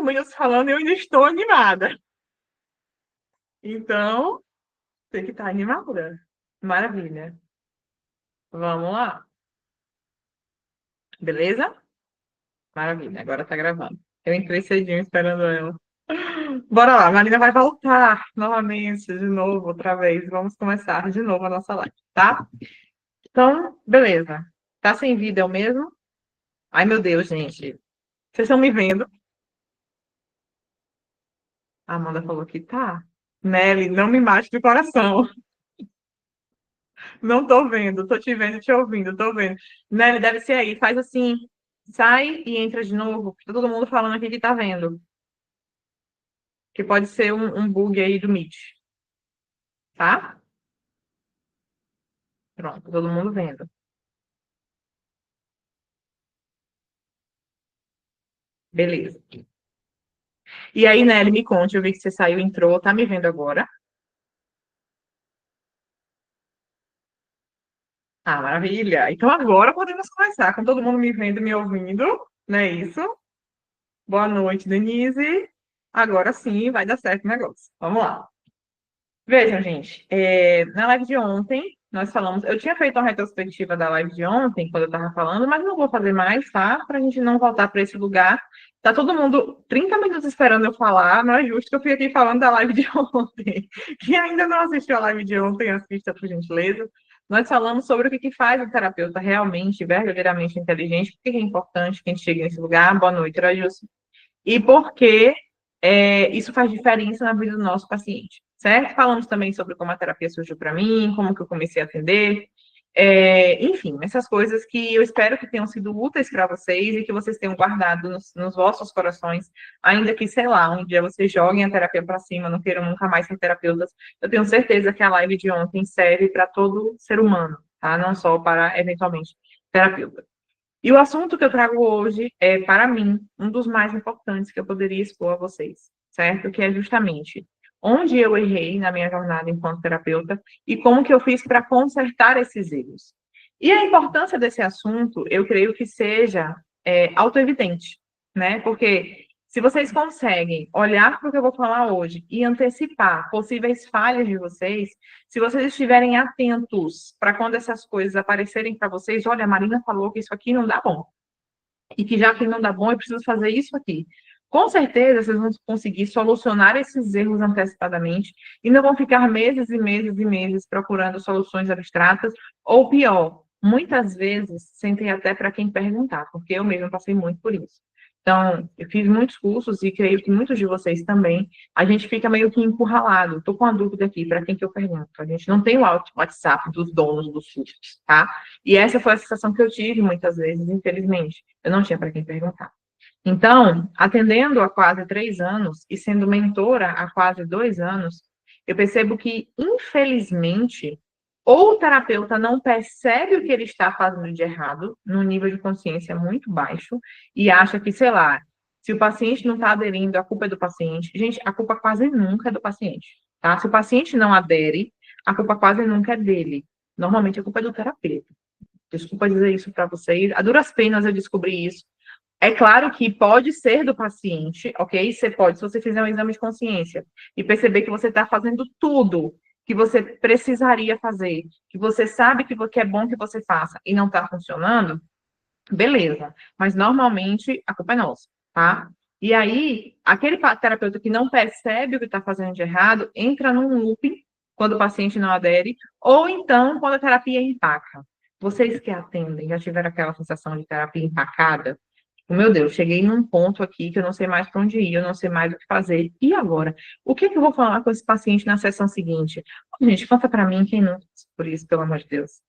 5 minutos falando e eu ainda estou animada. Então, tem que estar animada. Maravilha. Vamos lá. Beleza? Maravilha. Agora tá gravando. Eu entrei cedinho esperando ela. Bora lá, a Marina vai voltar novamente, de novo, outra vez. Vamos começar de novo a nossa live, tá? Então, beleza. Tá sem vídeo mesmo? Ai, meu Deus, gente. Vocês estão me vendo? A Amanda falou que tá. Nelly, não me mate do coração. Não tô vendo, tô te vendo e te ouvindo, tô vendo. Nelly, deve ser aí. Faz assim, sai e entra de novo. Tá todo mundo falando aqui que tá vendo. Que pode ser um bug aí do Meet, tá? Pronto, todo mundo vendo. Beleza. E aí, Nelly, me conte, eu vi que você saiu, entrou, tá me vendo agora? Ah, maravilha. Então agora podemos começar, com todo mundo me vendo e me ouvindo, não é isso? Boa noite, Denise. Agora sim vai dar certo o negócio. Vamos lá. Vejam, gente, na live de ontem, nós falamos. Eu tinha feito uma retrospectiva da live de ontem, quando eu estava falando, mas não vou fazer mais, tá? Para a gente não voltar para esse lugar. Tá todo mundo 30 minutos esperando eu falar, não é justo que eu fique aqui falando da live de ontem. Quem ainda não assistiu a live de ontem, assista, por gentileza. Nós falamos sobre o que faz o terapeuta realmente, verdadeiramente inteligente, por que é importante que a gente chegue nesse lugar. Boa noite, Rajus. E por que isso faz diferença na vida do nosso paciente, certo? Falamos também sobre como a terapia surgiu para mim, como que eu comecei a atender, enfim, essas coisas que eu espero que tenham sido úteis para vocês e que vocês tenham guardado nos vossos corações, ainda que, sei lá, um dia vocês joguem a terapia para cima, não queiram nunca mais ser terapeutas, eu tenho certeza que a live de ontem serve para todo ser humano, tá? Não só para, eventualmente, terapeuta. E o assunto que eu trago hoje é, para mim, um dos mais importantes que eu poderia expor a vocês, certo? Que é justamente onde eu errei na minha jornada enquanto terapeuta e como que eu fiz para consertar esses erros. E a importância desse assunto, eu creio que seja autoevidente, né? Porque se vocês conseguem olhar para o que eu vou falar hoje e antecipar possíveis falhas de vocês, se vocês estiverem atentos para quando essas coisas aparecerem para vocês, olha, a Marina falou que isso aqui não dá bom. E que já que não dá bom, eu preciso fazer isso aqui. Com certeza, vocês vão conseguir solucionar esses erros antecipadamente e não vão ficar meses e meses e meses procurando soluções abstratas, ou pior, muitas vezes, sem ter até para quem perguntar, porque eu mesma passei muito por isso. Então, eu fiz muitos cursos e creio que muitos de vocês também. A gente fica meio que encurralado. Estou com uma dúvida aqui, para quem que eu pergunto? A gente não tem o WhatsApp dos donos dos cursos, tá? E essa foi a sensação que eu tive muitas vezes, infelizmente. Eu não tinha para quem perguntar. Então, atendendo há quase 3 anos e sendo mentora há quase 2 anos, eu percebo que, infelizmente, ou o terapeuta não percebe o que ele está fazendo de errado, num nível de consciência muito baixo, e acha que, sei lá, se o paciente não está aderindo, a culpa é do paciente. Gente, a culpa quase nunca é do paciente, tá? Se o paciente não adere, a culpa quase nunca é dele. Normalmente a culpa é do terapeuta. Desculpa dizer isso para vocês. A duras penas eu descobri isso. É claro que pode ser do paciente, ok? Você pode, se você fizer um exame de consciência e perceber que você está fazendo tudo que você precisaria fazer, que você sabe que é bom que você faça e não está funcionando, beleza. Mas normalmente a culpa é nossa, tá? E aí, aquele terapeuta que não percebe o que está fazendo de errado entra num looping quando o paciente não adere, ou então quando a terapia empaca. Vocês que atendem já tiveram aquela sensação de terapia empacada? Meu Deus, cheguei num ponto aqui que eu não sei mais para onde ir, eu não sei mais o que fazer. E agora? O que é que eu vou falar com esse paciente na sessão seguinte? Gente, conta para mim quem não passou por isso, pelo amor de Deus.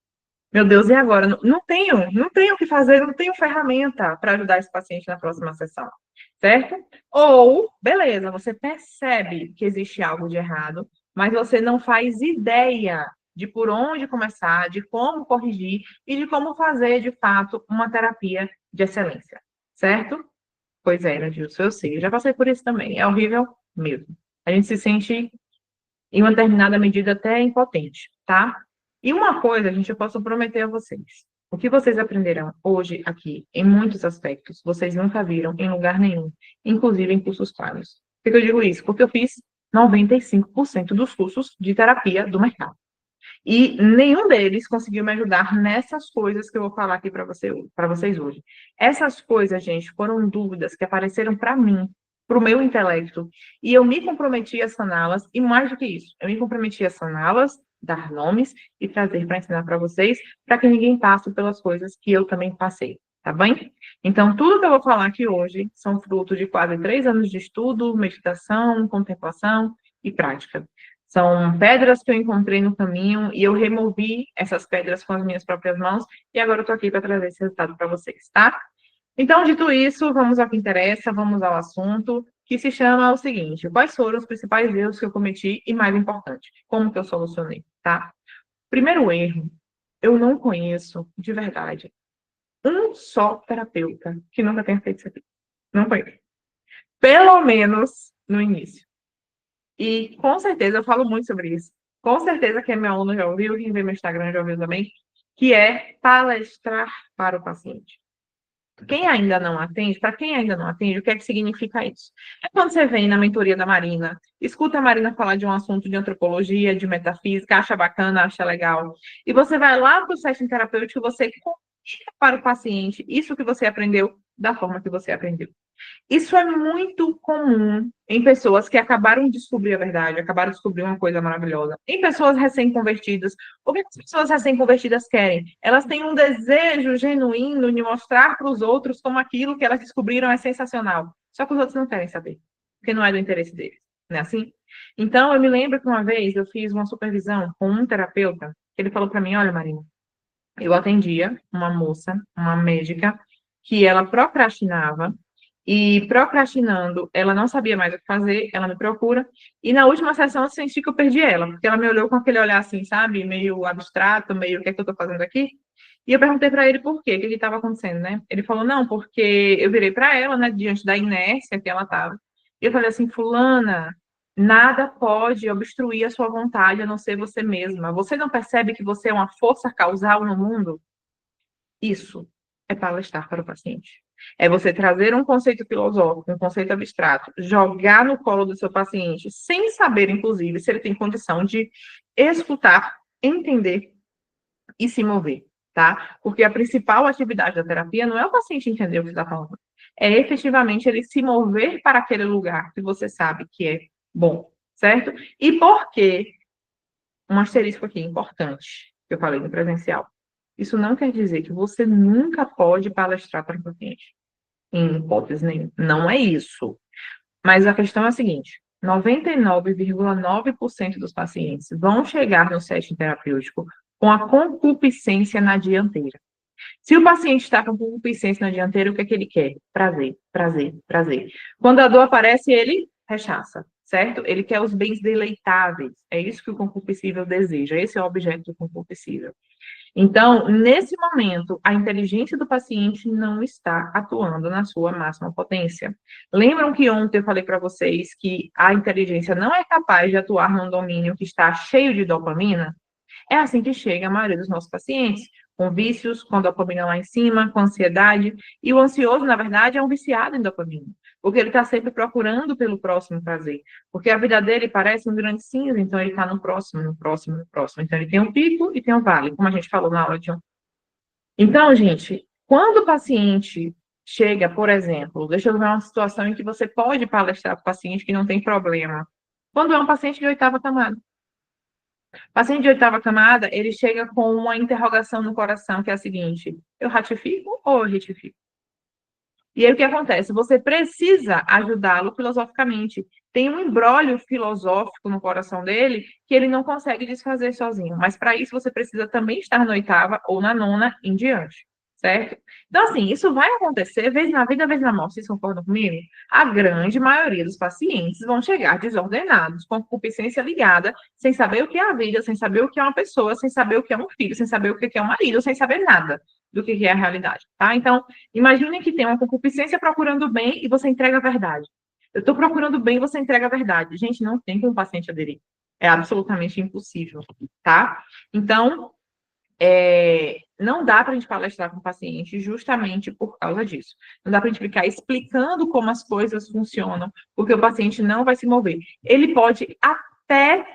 Meu Deus, e agora? Não tenho o que fazer, não tenho ferramenta para ajudar esse paciente na próxima sessão, certo? Ou, beleza, você percebe que existe algo de errado, mas você não faz ideia de por onde começar, de como corrigir e de como fazer, de fato, uma terapia de excelência, certo? Pois é, Adilson, eu sei, eu já passei por isso também, é horrível mesmo. A gente se sente, em uma determinada medida, até impotente, tá? E uma coisa, gente, eu posso prometer a vocês. O que vocês aprenderão hoje aqui, em muitos aspectos, vocês nunca viram em lugar nenhum, inclusive em cursos pagos. Por que eu digo isso? Porque eu fiz 95% dos cursos de terapia do mercado. E nenhum deles conseguiu me ajudar nessas coisas que eu vou falar aqui para vocês hoje. Essas coisas, gente, foram dúvidas que apareceram para mim, para o meu intelecto, e eu me comprometi a saná-las, e mais do que isso, eu me comprometi a saná-las, dar nomes e trazer para ensinar para vocês, para que ninguém passe pelas coisas que eu também passei, tá bem? Então, tudo que eu vou falar aqui hoje são fruto de quase 3 anos de estudo, meditação, contemplação e prática. São pedras que eu encontrei no caminho e eu removi essas pedras com as minhas próprias mãos e agora eu estou aqui para trazer esse resultado para vocês, tá? Então, dito isso, vamos ao que interessa, vamos ao assunto, que se chama o seguinte: quais foram os principais erros que eu cometi e, mais importante, como que eu solucionei, tá? Primeiro erro, eu não conheço, de verdade, um só terapeuta que nunca tenha feito isso aqui. Não conheço. Pelo menos no início. E com certeza eu falo muito sobre isso. Com certeza quem é meu aluno já ouviu, quem vê meu Instagram já ouviu também, que é palestrar para o paciente. Quem ainda não atende, para quem ainda não atende, o que é que significa isso? É quando você vem na mentoria da Marina, escuta a Marina falar de um assunto de antropologia, de metafísica, acha bacana, acha legal, e você vai lá para o setting terapêutico e você comunica para o paciente isso que você aprendeu da forma que você aprendeu. Isso é muito comum em pessoas que acabaram de descobrir a verdade, acabaram de descobrir uma coisa maravilhosa. Em pessoas recém-convertidas. O que as pessoas recém-convertidas querem? Elas têm um desejo genuíno de mostrar para os outros como aquilo que elas descobriram é sensacional. Só que os outros não querem saber, porque não é do interesse deles. Não é assim? Então, eu me lembro que uma vez eu fiz uma supervisão com um terapeuta, que ele falou para mim: olha, Marina, eu atendia uma moça, uma médica, que ela procrastinava, e procrastinando, ela não sabia mais o que fazer, ela me procura, e na última sessão eu senti que eu perdi ela, porque ela me olhou com aquele olhar assim, sabe, meio abstrato, meio o que é que eu tô fazendo aqui? E eu perguntei para ele por quê, o que estava acontecendo, né? Ele falou, não, porque eu virei para ela, né, diante da inércia que ela estava, e eu falei assim, fulana, nada pode obstruir a sua vontade a não ser você mesma. Você não percebe que você é uma força causal no mundo? Isso é palestrar para o paciente. É você trazer um conceito filosófico, um conceito abstrato, jogar no colo do seu paciente, sem saber, inclusive, se ele tem condição de escutar, entender e se mover, tá? Porque a principal atividade da terapia não é o paciente entender o que está falando, é efetivamente ele se mover para aquele lugar que você sabe que é bom, certo? E por quê? Um asterisco aqui importante, que eu falei no presencial. Isso não quer dizer que você nunca pode palestrar para o paciente. Em hipótese nenhuma. Não é isso. Mas a questão é a seguinte: 99,9% dos pacientes vão chegar no setting terapêutico com a concupiscência na dianteira. Se o paciente está com concupiscência na dianteira, o que é que ele quer? Prazer, prazer, prazer. Quando a dor aparece, ele rechaça, certo? Ele quer os bens deleitáveis. É isso que o concupiscível deseja. Esse é o objeto do concupiscível. Então, nesse momento, a inteligência do paciente não está atuando na sua máxima potência. Lembram que ontem eu falei para vocês que a inteligência não é capaz de atuar num domínio que está cheio de dopamina? É assim que chega a maioria dos nossos pacientes, com vícios, com dopamina lá em cima, com ansiedade. E o ansioso, na verdade, é um viciado em dopamina, porque ele está sempre procurando pelo próximo prazer. Porque a vida dele parece um grande cinza, então ele está no próximo, no próximo, no próximo. Então ele tem um pico e tem um vale, como a gente falou na aula de ontem. Então, gente, quando o paciente chega, por exemplo, deixa eu ver uma situação em que você pode palestrar para o paciente que não tem problema. Quando é um paciente de oitava camada. Paciente de oitava camada, ele chega com uma interrogação no coração, que é a seguinte: eu ratifico ou eu retifico? E aí o que acontece? Você precisa ajudá-lo filosoficamente. Tem um embrólio filosófico no coração dele que ele não consegue desfazer sozinho. Mas para isso você precisa também estar na oitava ou na nona em diante, certo? Então, assim, isso vai acontecer vez na vida, vez na morte. Vocês concordam comigo? A grande maioria dos pacientes vão chegar desordenados, com concupiscência ligada, sem saber o que é a vida, sem saber o que é uma pessoa, sem saber o que é um filho, sem saber o que é um marido, sem saber nada do que é a realidade, tá? Então, imagine que tem uma concupiscência procurando o bem e você entrega a verdade. Eu estou procurando o bem e você entrega a verdade. Gente, não tem como o paciente aderir. É absolutamente impossível, tá? Então, não dá para a gente palestrar com o paciente justamente por causa disso. Não dá para a gente ficar explicando como as coisas funcionam, porque o paciente não vai se mover. Ele pode até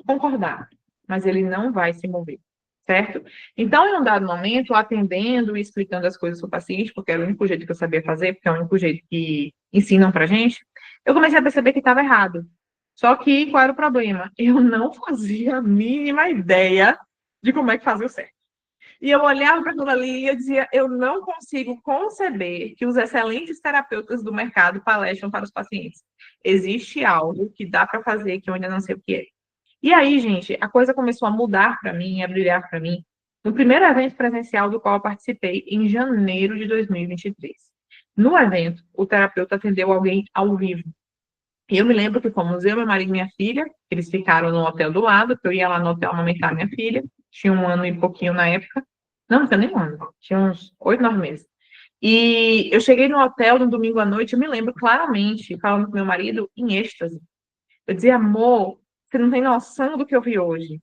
concordar, mas ele não vai se mover, certo? Então, em um dado momento, atendendo e explicando as coisas para o paciente, porque era o único jeito que eu sabia fazer, porque é o único jeito que ensinam para gente, eu comecei a perceber que estava errado. Só que, qual era o problema? Eu não fazia a mínima ideia de como é que fazia o certo. E eu olhava para aquilo ali e eu dizia, eu não consigo conceber que os excelentes terapeutas do mercado palestram para os pacientes. Existe algo que dá para fazer que eu ainda não sei o que é. E aí, gente, a coisa começou a mudar para mim, a brilhar para mim, no primeiro evento presencial do qual eu participei, em janeiro de 2023. No evento, o terapeuta atendeu alguém ao vivo. E eu me lembro que fomos eu, meu marido e minha filha, eles ficaram no hotel do lado, que eu ia lá no hotel amamentar minha filha, tinha 1 ano e pouquinho na época. Não tinha nem 1 ano, tinha uns 8, 9 meses. E eu cheguei no hotel no domingo à noite, eu me lembro claramente, falando com meu marido, em êxtase. Eu dizia, amor, você não tem noção do que eu vi hoje.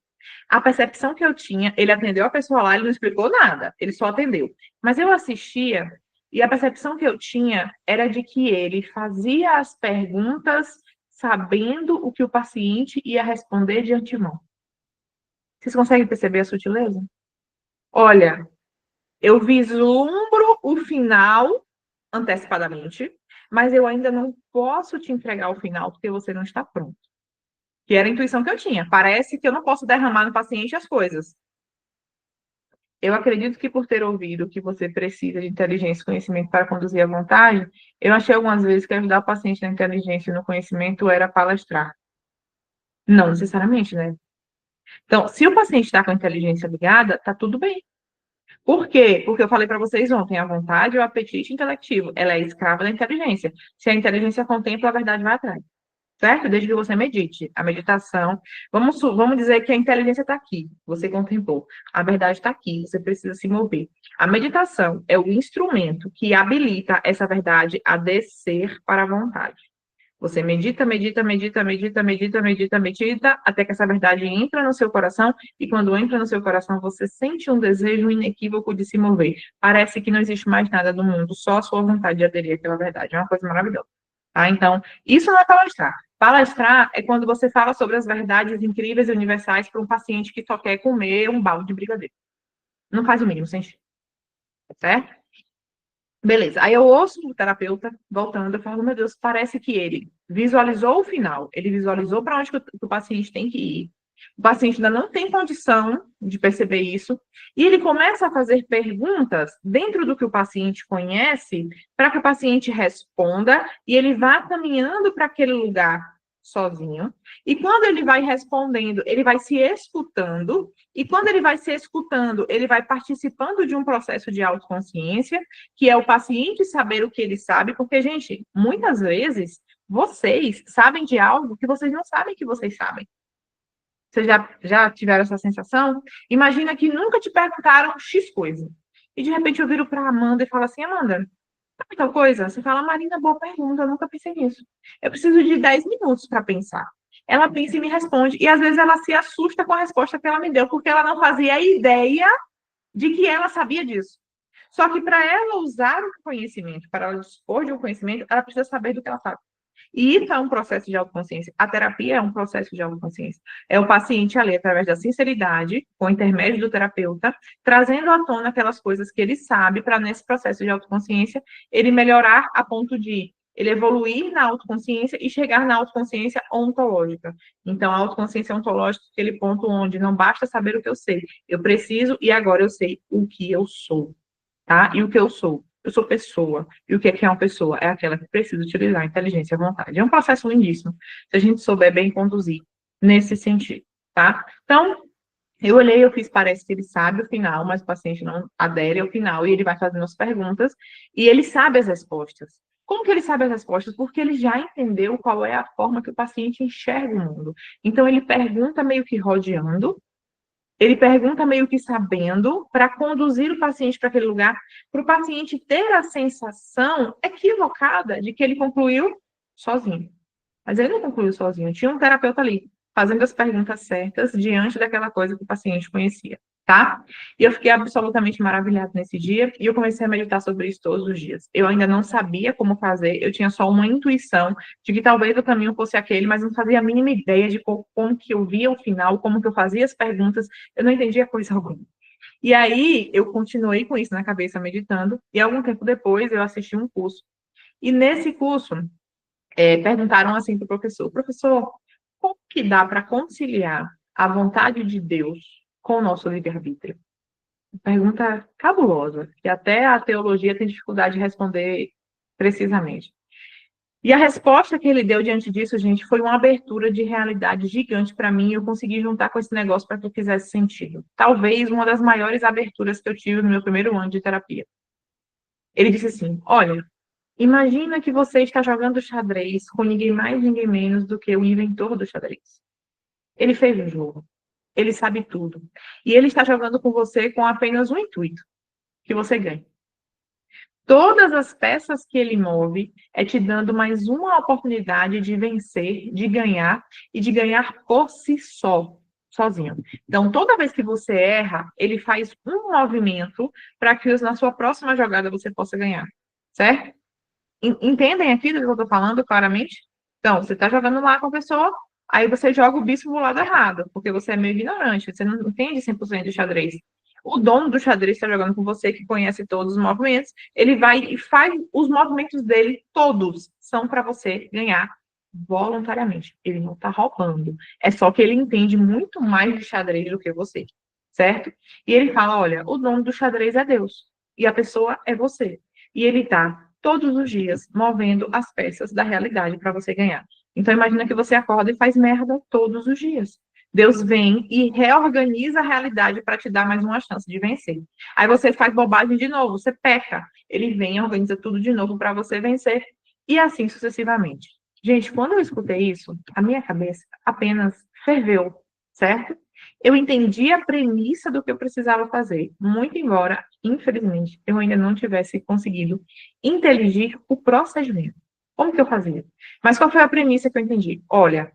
A percepção que eu tinha, ele atendeu a pessoa lá, ele não explicou nada, ele só atendeu. Mas eu assistia e a percepção que eu tinha era de que ele fazia as perguntas sabendo o que o paciente ia responder de antemão. Vocês conseguem perceber a sutileza? Olha, eu vislumbro o final antecipadamente, mas eu ainda não posso te entregar o final porque você não está pronto. Que era a intuição que eu tinha. Parece que eu não posso derramar no paciente as coisas. Eu acredito que por ter ouvido que você precisa de inteligência e conhecimento para conduzir a vontade, eu achei algumas vezes que ajudar o paciente na inteligência e no conhecimento era palestrar. Não necessariamente, né? Então, se o paciente está com a inteligência ligada, tá tudo bem. Por quê? Porque eu falei para vocês ontem, a vontade é o apetite intelectivo. Ela é escrava da inteligência. Se a inteligência contempla, a verdade vai atrás. Certo? Desde que você medite. A meditação, vamos dizer que a inteligência está aqui, você contemplou. A verdade está aqui, você precisa se mover. A meditação é o instrumento que habilita essa verdade a descer para a vontade. Você medita, medita, medita, medita, medita, medita, medita, até que essa verdade entra no seu coração, e quando entra no seu coração, você sente um desejo inequívoco de se mover. Parece que não existe mais nada no mundo, só a sua vontade de aderir àquela verdade. É uma coisa maravilhosa. Tá? Então, isso não é palestrar. Palestrar é quando você fala sobre as verdades incríveis e universais para um paciente que só quer comer um balde de brigadeiro. Não faz o mínimo sentido. Certo? Beleza. Aí eu ouço o terapeuta voltando, eu falo, meu Deus, parece que ele visualizou o final, ele visualizou para onde que o paciente tem que ir. O paciente ainda não tem condição de perceber isso, e ele começa a fazer perguntas dentro do que o paciente conhece, para que o paciente responda, e ele vá caminhando para aquele lugar sozinho. E quando ele vai respondendo, ele vai se escutando, e quando ele vai se escutando, ele vai participando de um processo de autoconsciência, que é o paciente saber o que ele sabe, porque, gente, muitas vezes vocês sabem de algo que vocês não sabem que vocês sabem. Vocês já tiveram essa sensação? Imagina que nunca te perguntaram X coisa. E de repente eu viro para a Amanda e falo assim, Amanda, sabe tal coisa? Você fala, Marina, boa pergunta, eu nunca pensei nisso. Eu preciso de 10 minutos para pensar. Ela pensa e me responde. E às vezes ela se assusta com a resposta que ela me deu, porque ela não fazia ideia de que ela sabia disso. Só que para ela usar o conhecimento, para ela dispor de um conhecimento, ela precisa saber do que ela sabe. E isso é um processo de autoconsciência. A terapia é um processo de autoconsciência. É o paciente ali, através da sinceridade, com o intermédio do terapeuta, trazendo à tona aquelas coisas que ele sabe, para nesse processo de autoconsciência, ele melhorar a ponto de ele evoluir na autoconsciência e chegar na autoconsciência ontológica. Então, a autoconsciência ontológica é aquele ponto onde não basta saber o que eu sei, eu preciso e agora eu sei o que eu sou, tá? E o que eu sou? Eu sou pessoa. E o que é uma pessoa? É aquela que precisa utilizar a inteligência e a vontade. É um processo lindíssimo, se a gente souber bem conduzir nesse sentido, tá? Então, eu olhei, eu fiz, parece que ele sabe o final, mas o paciente não adere ao final, e ele vai fazendo as perguntas, e ele sabe as respostas. Como que ele sabe as respostas? Porque ele já entendeu qual é a forma que o paciente enxerga o mundo. Então, ele pergunta meio que rodeando, ele pergunta meio que sabendo, para conduzir o paciente para aquele lugar, para o paciente ter a sensação equivocada de que ele concluiu sozinho. Mas ele não concluiu sozinho, tinha um terapeuta ali, fazendo as perguntas certas diante daquela coisa que o paciente conhecia. tá? E eu fiquei absolutamente maravilhada nesse dia e eu comecei a meditar sobre isso todos os dias. Eu ainda não sabia como fazer, eu tinha só uma intuição de que talvez o caminho fosse aquele, mas não fazia a mínima ideia de como que eu via o final, como que eu fazia as perguntas, eu não entendia coisa alguma. E aí eu continuei com isso na cabeça, meditando, e algum tempo depois eu assisti um curso. E nesse curso, perguntaram assim para o professor, como que dá para conciliar a vontade de Deus com o nosso livre-arbítrio? Pergunta cabulosa, que até a teologia tem dificuldade de responder precisamente. E a resposta que ele deu diante disso, gente, foi uma abertura de realidade gigante para mim. E eu consegui juntar com esse negócio para que eu fizesse sentido. Talvez uma das maiores aberturas que eu tive no meu primeiro ano de terapia. Ele disse assim: olha, imagina que você está jogando xadrez com ninguém mais, ninguém menos do que o inventor do xadrez. Ele fez o jogo, ele sabe tudo. E ele está jogando com você com apenas um intuito: que você ganhe. Todas as peças que ele move é te dando mais uma oportunidade de vencer, de ganhar e de ganhar por si só, sozinho. Então, toda vez que você erra, ele faz um movimento para que na sua próxima jogada você possa ganhar, certo? Entendem aqui do que eu estou falando claramente? Então, você está jogando lá com a pessoa, aí você joga o bispo pro lado errado, porque você é meio ignorante, você não entende 100% de xadrez. O dono do xadrez está jogando com você, que conhece todos os movimentos, ele vai e faz os movimentos dele, todos são para você ganhar voluntariamente. Ele não está roubando. É só que ele entende muito mais de xadrez do que você, certo? E ele fala: olha, o dono do xadrez é Deus, e a pessoa é você. E ele está todos os dias movendo as peças da realidade para você ganhar. Então, imagina que você acorda e faz merda todos os dias. Deus vem e reorganiza a realidade para te dar mais uma chance de vencer. Aí você faz bobagem de novo, você peca. Ele vem e organiza tudo de novo para você vencer. E assim sucessivamente. Gente, quando eu escutei isso, a minha cabeça apenas ferveu, certo? Eu entendi a premissa do que eu precisava fazer, muito embora, infelizmente, eu ainda não tivesse conseguido inteligir o procedimento. Como que eu fazia? Mas qual foi a premissa que eu entendi? Olha,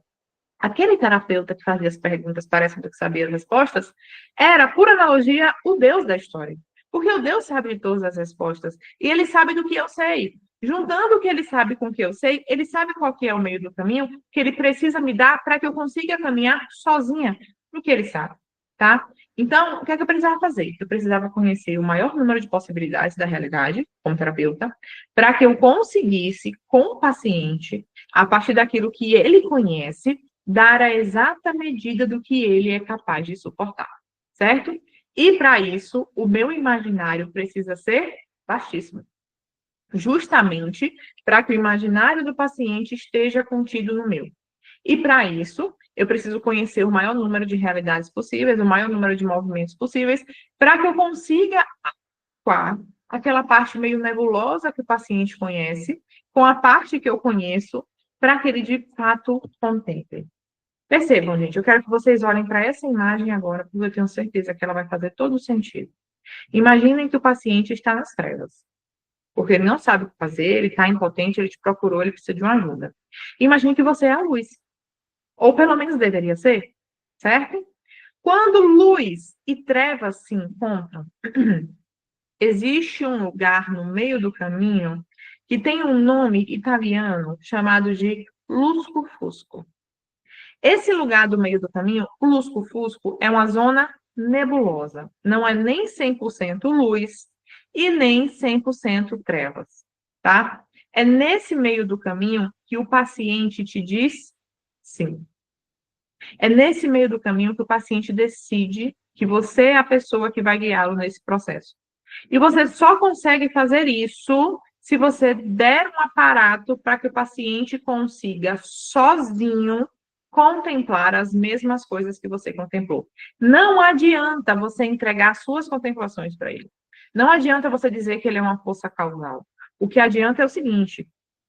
aquele terapeuta que fazia as perguntas parecendo que sabia as respostas, era, por analogia, o Deus da história. Porque o Deus sabe de todas as respostas. E ele sabe do que eu sei. Juntando o que ele sabe com o que eu sei, ele sabe qual que é o meio do caminho que ele precisa me dar para que eu consiga caminhar sozinha no que ele sabe, tá? Então, o que é que eu precisava fazer? Eu precisava conhecer o maior número de possibilidades da realidade, como terapeuta, para que eu conseguisse, com o paciente, a partir daquilo que ele conhece, dar a exata medida do que ele é capaz de suportar, certo? E para isso, o meu imaginário precisa ser baixíssimo, justamente para que o imaginário do paciente esteja contido no meu. E para isso, eu preciso conhecer o maior número de realidades possíveis, o maior número de movimentos possíveis, para que eu consiga adequar aquela parte meio nebulosa que o paciente conhece, com a parte que eu conheço, para que ele de fato contemple. Percebam, gente, eu quero que vocês olhem para essa imagem agora, porque eu tenho certeza que ela vai fazer todo o sentido. Imaginem que o paciente está nas trevas, porque ele não sabe o que fazer, ele está impotente, ele te procurou, ele precisa de uma ajuda. Imagine que você é a luz, ou pelo menos deveria ser, certo? Quando luz e trevas se encontram, existe um lugar no meio do caminho que tem um nome italiano chamado de lusco-fusco. Esse lugar do meio do caminho, o lusco-fusco, é uma zona nebulosa. Não é nem 100% luz e nem 100% trevas, tá? É nesse meio do caminho que o paciente te diz sim. É nesse meio do caminho que o paciente decide que você é a pessoa que vai guiá-lo nesse processo. E você só consegue fazer isso se você der um aparato para que o paciente consiga sozinho contemplar as mesmas coisas que você contemplou. Não adianta você entregar suas contemplações para ele. Não adianta você dizer que ele é uma força causal. O que adianta é o seguinte: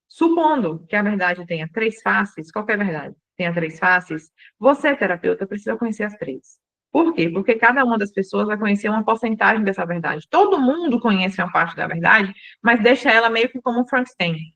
supondo que a verdade tenha três faces, qualquer verdade tenha três faces, você, terapeuta, precisa conhecer as três. Por quê? Porque cada uma das pessoas vai conhecer uma porcentagem dessa verdade. Todo mundo conhece uma parte da verdade, mas deixa ela meio que como um Frankenstein.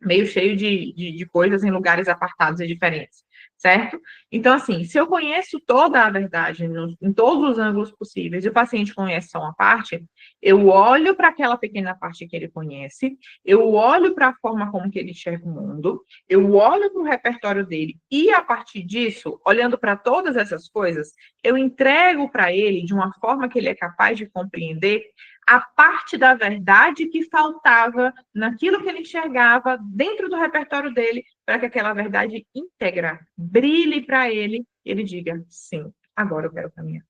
meio cheio de coisas em lugares apartados e diferentes, certo? Então, assim, se eu conheço toda a verdade em todos os ângulos possíveis e o paciente conhece só uma parte, eu olho para aquela pequena parte que ele conhece, eu olho para a forma como que ele enxerga o mundo, eu olho para o repertório dele e, a partir disso, olhando para todas essas coisas, eu entrego para ele, de uma forma que ele é capaz de compreender, a parte da verdade que faltava naquilo que ele enxergava dentro do repertório dele, para que aquela verdade íntegra brilhe para ele e ele diga: sim, agora eu quero caminhar.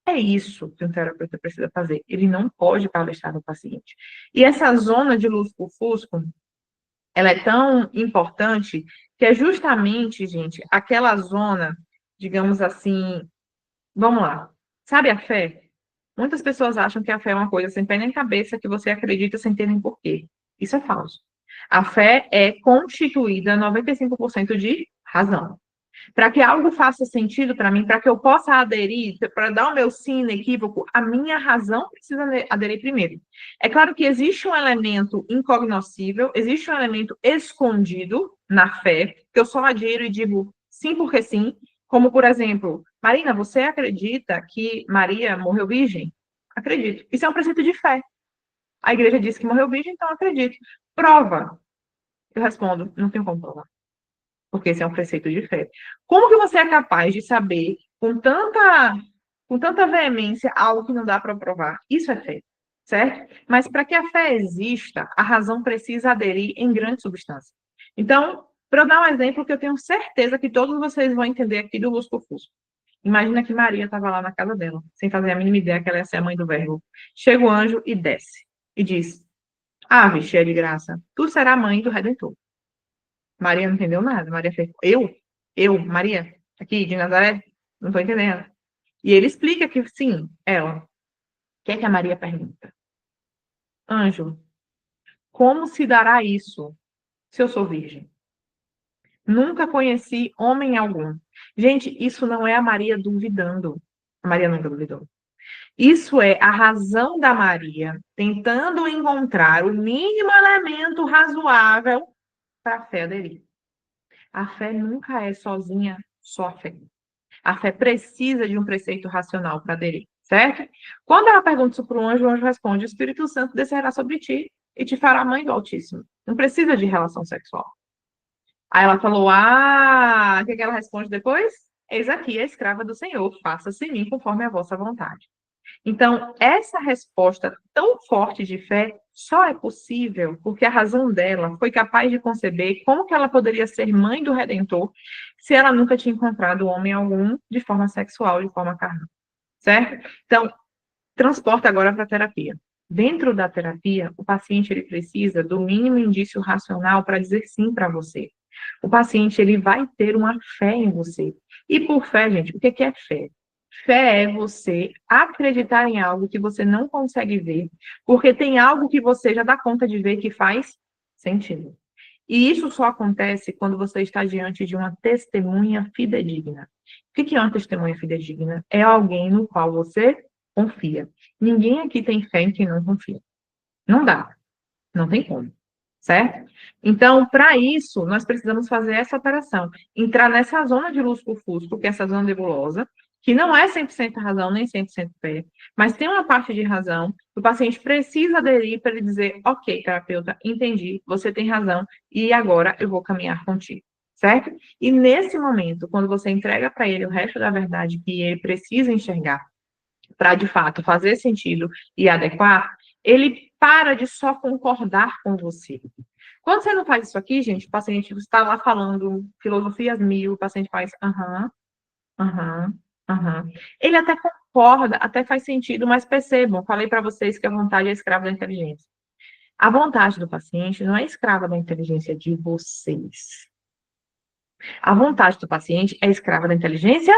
É isso que um terapeuta precisa fazer. Ele não pode palestrar no paciente. E essa zona de lusco-fusco, ela é tão importante que é justamente, gente, aquela zona, digamos assim, vamos lá. Sabe a fé? Muitas pessoas acham que a fé é uma coisa sem pé nem cabeça, que você acredita sem ter nem porquê. Isso é falso. A fé é constituída 95% de razão. Para que algo faça sentido para mim, para que eu possa aderir, para dar o meu sim inequívoco, a minha razão precisa aderir primeiro. É claro que existe um elemento incognoscível, existe um elemento escondido na fé, que eu só adiro e digo sim porque sim, como, por exemplo, Marina, você acredita que Maria morreu virgem? Acredito. Isso é um preceito de fé. A igreja disse que morreu virgem, então acredito. Prova. Eu respondo, não tenho como provar, porque esse é um preceito de fé. Como que você é capaz de saber com tanta veemência algo que não dá para provar? Isso é fé, certo? Mas para que a fé exista, a razão precisa aderir em grande substância. Então, para eu dar um exemplo que eu tenho certeza que todos vocês vão entender aqui do lusco-fusco. Imagina que Maria estava lá na casa dela, sem fazer a mínima ideia que ela ia ser a mãe do verbo. Chega o anjo e desce, e diz: Ave, cheia de graça, tu serás mãe do Redentor. Maria não entendeu nada. Maria fez: Eu, Maria, aqui de Nazaré, não estou entendendo. E ele explica que sim, ela. O que é que a Maria pergunta? Anjo, como se dará isso se eu sou virgem? Nunca conheci homem algum. Gente, isso não é a Maria duvidando. A Maria nunca duvidou. Isso é a razão da Maria tentando encontrar o mínimo elemento razoável para a fé dele. A fé nunca é sozinha, só a fé. A fé precisa de um preceito racional para aderir, certo? Quando ela pergunta isso para o anjo responde: o Espírito Santo descerá sobre ti e te fará mãe do Altíssimo. Não precisa de relação sexual. Aí ela falou: o que ela responde depois? Eis aqui a escrava do Senhor, faça-se em mim conforme a vossa vontade. Então, essa resposta tão forte de fé só é possível porque a razão dela foi capaz de conceber como que ela poderia ser mãe do Redentor se ela nunca tinha encontrado homem algum de forma sexual, de forma carnal, certo? Então, transporta agora para a terapia. Dentro da terapia, o paciente ele precisa do mínimo indício racional para dizer sim para você. O paciente ele vai ter uma fé em você. E por fé, gente, o que é fé? Fé é você acreditar em algo que você não consegue ver, porque tem algo que você já dá conta de ver que faz sentido. E isso só acontece quando você está diante de uma testemunha fidedigna. O que é uma testemunha fidedigna? É alguém no qual você confia. Ninguém aqui tem fé em quem não confia. Não dá. Não tem como. Certo? Então, para isso, nós precisamos fazer essa operação. Entrar nessa zona de lusco-fusco, que é essa zona nebulosa, que não é 100% razão, nem 100% fé, mas tem uma parte de razão. O paciente precisa aderir para ele dizer: ok, terapeuta, entendi, você tem razão, e agora eu vou caminhar contigo. Certo? E nesse momento, quando você entrega para ele o resto da verdade que ele precisa enxergar, para de fato fazer sentido e adequar, ele para de só concordar com você. Quando você não faz isso aqui, gente, o paciente está lá falando filosofias mil, o paciente faz aham, aham, aham. Ele até concorda, até faz sentido, mas percebam, falei para vocês que a vontade é escrava da inteligência. A vontade do paciente não é escrava da inteligência de vocês. A vontade do paciente é escrava da inteligência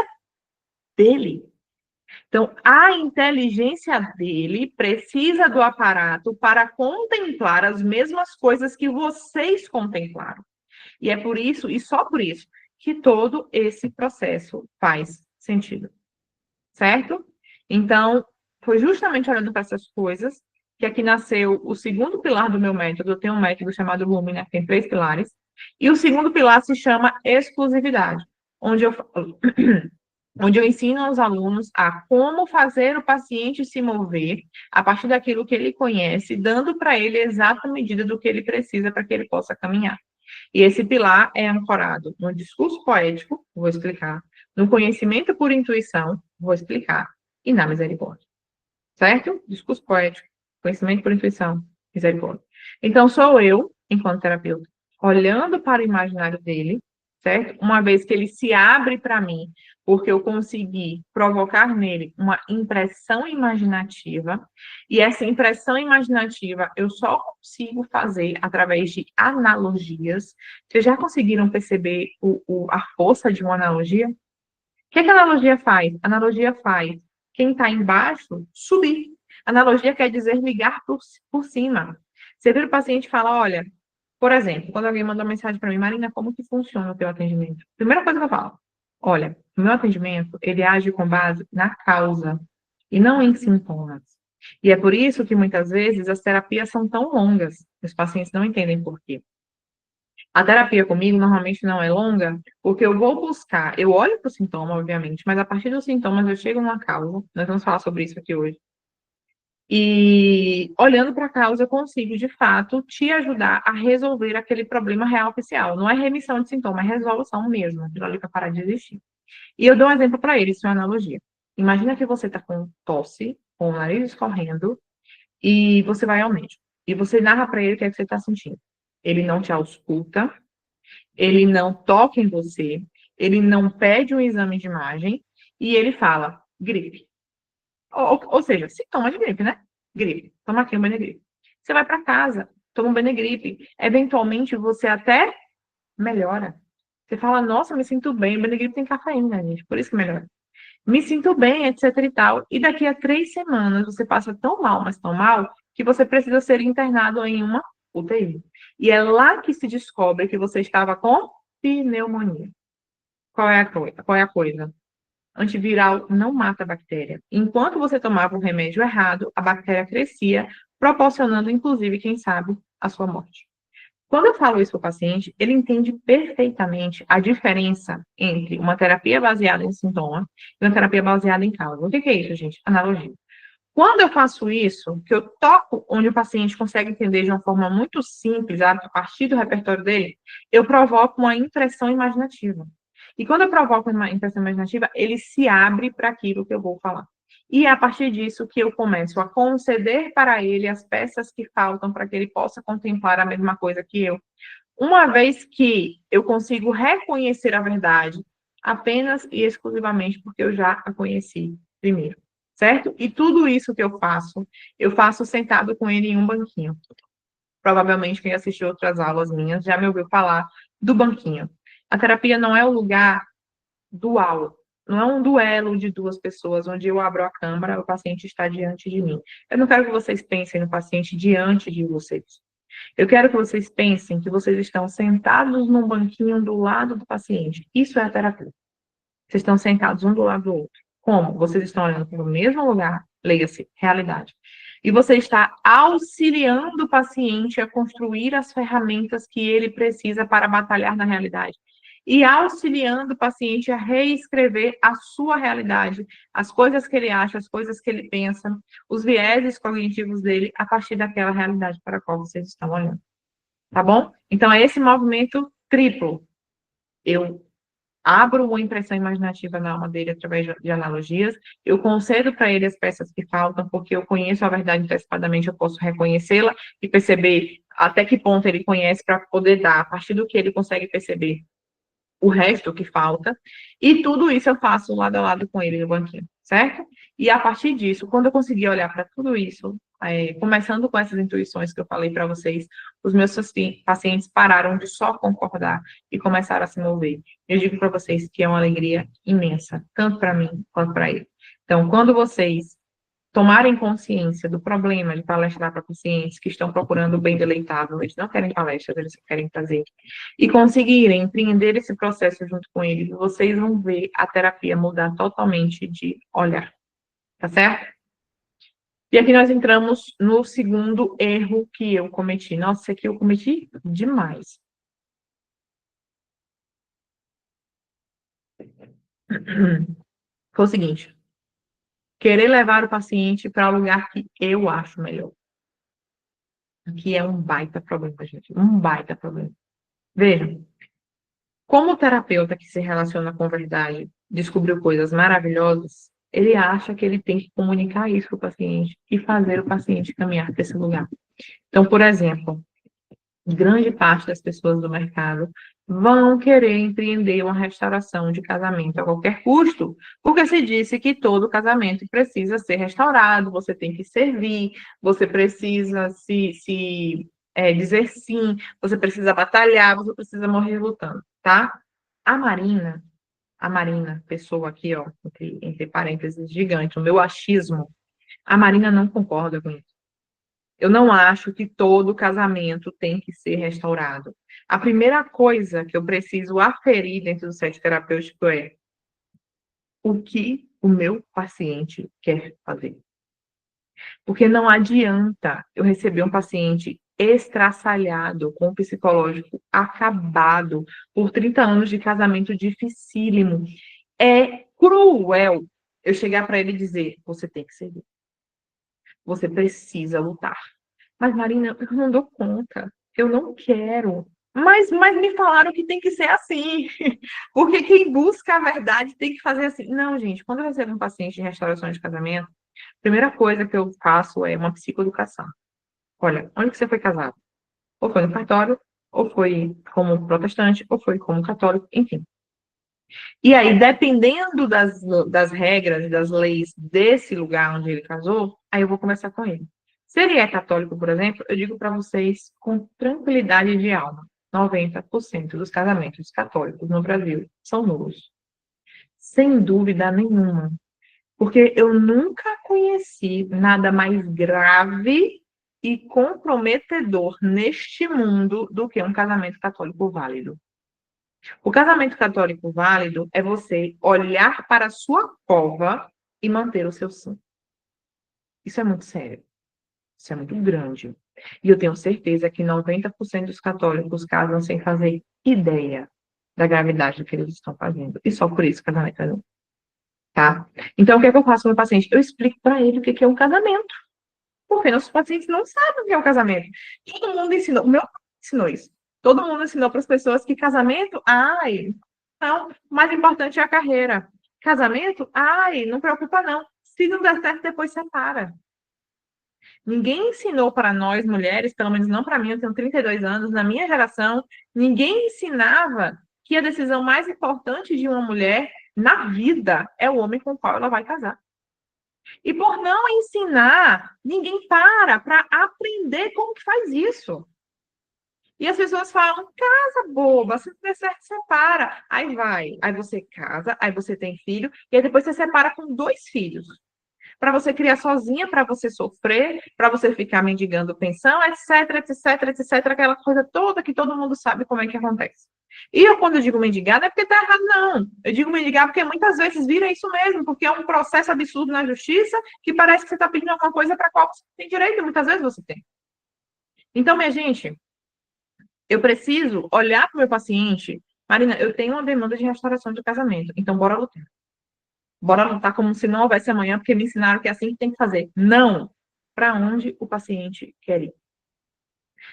dele. Então, a inteligência dele precisa do aparato para contemplar as mesmas coisas que vocês contemplaram. E é por isso, e só por isso, que todo esse processo faz sentido. Certo? Então, foi justamente olhando para essas coisas que aqui nasceu o segundo pilar do meu método. Eu tenho um método chamado Lumen, né, que tem 3 pilares. E o segundo pilar se chama exclusividade, onde eu falo onde eu ensino aos alunos a como fazer o paciente se mover a partir daquilo que ele conhece, dando para ele a exata medida do que ele precisa para que ele possa caminhar. E esse pilar é ancorado no discurso poético, vou explicar, no conhecimento por intuição, vou explicar, e na misericórdia. Certo? Discurso poético, conhecimento por intuição, misericórdia. Então, sou eu, enquanto terapeuta, olhando para o imaginário dele, certo? Uma vez que ele se abre para mim, porque eu consegui provocar nele uma impressão imaginativa, e essa impressão imaginativa eu só consigo fazer através de analogias. Vocês já conseguiram perceber a força de uma analogia? O que a analogia faz? A analogia faz quem está embaixo subir. Analogia quer dizer ligar por cima. Você vira o paciente e fala, olha, por exemplo, quando alguém manda uma mensagem para mim, Marina, como que funciona o teu atendimento? Primeira coisa que eu falo, olha, o meu atendimento, ele age com base na causa e não em sintomas. E é por isso que muitas vezes as terapias são tão longas. Os pacientes não entendem por quê. A terapia comigo normalmente não é longa, porque eu vou buscar, eu olho para o sintoma, obviamente, mas a partir dos sintomas eu chego numa causa. Nós vamos falar sobre isso aqui hoje. E olhando para a causa, eu consigo, de fato, te ajudar a resolver aquele problema real oficial. Não é remissão de sintoma, é resolução mesmo, aquilo ali para parar de existir. E eu dou um exemplo para ele, isso é uma analogia. Imagina que você está com tosse, com o nariz escorrendo, e você vai ao médico. E você narra para ele o que é que você está sentindo. Ele não te ausculta, ele não toca em você, ele não pede um exame de imagem, e ele fala, gripe. Ou seja, sintoma de gripe, né? Gripe. Toma aqui um Benegripe. Você vai para casa, toma um Benegripe. Eventualmente, você até melhora. Você fala, nossa, me sinto bem. O Benegripe tem cafeína, gente, por isso que melhora. Me sinto bem, etc e tal. E daqui a 3 semanas, você passa tão mal, mas tão mal, que você precisa ser internado em uma UTI. E é lá que se descobre que você estava com pneumonia. Qual é a coisa? Antiviral não mata a bactéria. Enquanto você tomava o remédio errado, a bactéria crescia, proporcionando, inclusive, quem sabe, a sua morte. Quando eu falo isso para o paciente, ele entende perfeitamente a diferença entre uma terapia baseada em sintoma e uma terapia baseada em causa. O que é isso, gente? Analogia. Quando eu faço isso, que eu toco onde o paciente consegue entender de uma forma muito simples, a partir do repertório dele, eu provoco uma impressão imaginativa. E quando eu provoco uma impressão imaginativa, ele se abre para aquilo que eu vou falar. E é a partir disso que eu começo a conceder para ele as peças que faltam para que ele possa contemplar a mesma coisa que eu. Uma vez que eu consigo reconhecer a verdade apenas e exclusivamente porque eu já a conheci primeiro, certo? E tudo isso que eu faço sentado com ele em um banquinho. Provavelmente quem assistiu outras aulas minhas já me ouviu falar do banquinho. A terapia não é o lugar dual, não é um duelo de duas pessoas onde eu abro a câmara, o paciente está diante de mim. Eu não quero que vocês pensem no paciente diante de vocês. Eu quero que vocês pensem que vocês estão sentados num banquinho do lado do paciente. Isso é a terapia. Vocês estão sentados um do lado do outro. Como? Vocês estão olhando para o mesmo lugar, leia-se, realidade. E você está auxiliando o paciente a construir as ferramentas que ele precisa para batalhar na realidade. E auxiliando o paciente a reescrever a sua realidade, as coisas que ele acha, as coisas que ele pensa, os vieses cognitivos dele, a partir daquela realidade para a qual vocês estão olhando. Tá bom? Então, é esse movimento triplo. Eu abro uma impressão imaginativa na alma dele através de analogias, eu concedo para ele as peças que faltam, porque eu conheço a verdade antecipadamente, eu posso reconhecê-la e perceber até que ponto ele conhece para poder dar, a partir do que ele consegue perceber, o resto que falta, e tudo isso eu faço lado a lado com ele no banquinho, certo? E a partir disso, quando eu conseguir olhar para tudo isso, começando com essas intuições que eu falei para vocês, os meus pacientes pararam de só concordar e começaram a se mover. Eu digo para vocês que é uma alegria imensa, tanto para mim quanto para ele. Então, quando vocês tomarem consciência do problema de palestrar para pacientes que estão procurando o bem deleitável, eles não querem palestras, eles querem prazer, e conseguirem empreender esse processo junto com eles, vocês vão ver a terapia mudar totalmente de olhar, tá certo? E aqui nós entramos no segundo erro que eu cometi. Nossa, esse aqui eu cometi demais. Foi o seguinte: querer levar o paciente para o lugar que eu acho melhor. Que é um baita problema, gente. Um baita problema. Vejam, como o terapeuta que se relaciona com verdade descobriu coisas maravilhosas, ele acha que ele tem que comunicar isso para o paciente e fazer o paciente caminhar para esse lugar. Então, por exemplo, grande parte das pessoas do mercado vão querer empreender uma restauração de casamento a qualquer custo, porque se disse que todo casamento precisa ser restaurado, você tem que servir, você precisa dizer sim, você precisa batalhar, você precisa morrer lutando, tá? A Marina, pessoa aqui, ó, entre parênteses, gigante, o meu achismo, a Marina não concorda com isso. Eu não acho que todo casamento tem que ser restaurado. A primeira coisa que eu preciso aferir dentro do set terapêutico é o que o meu paciente quer fazer. Porque não adianta eu receber um paciente estraçalhado, com o psicológico acabado, por 30 anos de casamento dificílimo. É cruel eu chegar para ele e dizer: você tem que servir, você precisa lutar. Mas, Marina, eu não dou conta. Eu não quero. Mas me falaram que tem que ser assim. Porque quem busca a verdade tem que fazer assim. Não, gente, quando eu recebo um paciente de restauração de casamento, a primeira coisa que eu faço é uma psicoeducação. Olha, onde que você foi casado? Ou foi no cartório, ou foi como protestante, ou foi como católico, enfim. E aí, dependendo das regras, das leis desse lugar onde ele casou, aí eu vou conversar com ele. Se ele é católico, por exemplo, eu digo para vocês com tranquilidade de alma: 90% dos casamentos católicos no Brasil são nulos. Sem dúvida nenhuma. Porque eu nunca conheci nada mais grave e comprometedor neste mundo do que um casamento católico válido. O casamento católico válido é você olhar para a sua cova e manter o seu sim. Isso é muito sério. Isso é muito grande. E eu tenho certeza que 90% dos católicos casam sem fazer ideia da gravidade do que eles estão fazendo. E só por isso o casamento é não. Tá? Então, o que é que eu faço com o meu paciente? Eu explico para ele o que é um casamento. Porque nossos pacientes não sabem o que é um casamento. Todo mundo ensinou. O meu pai ensinou isso. Todo mundo ensinou para as pessoas que casamento, ai, não, o mais importante é a carreira. Casamento, ai, não preocupa não. Se não der certo, depois separa. Ninguém ensinou para nós, mulheres, pelo menos não para mim, eu tenho 32 anos, na minha geração, ninguém ensinava que a decisão mais importante de uma mulher na vida é o homem com o qual ela vai casar. E por não ensinar, ninguém para aprender como que faz isso. E as pessoas falam: casa, boba, se não der certo, separa. Aí vai, aí você casa, aí você tem filho, e aí depois você separa com 2 filhos. Para você criar sozinha, para você sofrer, para você ficar mendigando pensão, etc, etc, etc, aquela coisa toda que todo mundo sabe como é que acontece. E eu, quando eu digo mendigar, não é porque tá errado, não. Eu digo mendigar porque muitas vezes vira isso mesmo, porque é um processo absurdo na justiça que parece que você está pedindo alguma coisa para a qual você tem direito, e muitas vezes você tem. Então, minha gente, eu preciso olhar para o meu paciente. Marina, eu tenho uma demanda de restauração de casamento, então bora lutar. Bora lutar como se não houvesse amanhã, porque me ensinaram que é assim que tem que fazer. Não! Para onde o paciente quer ir.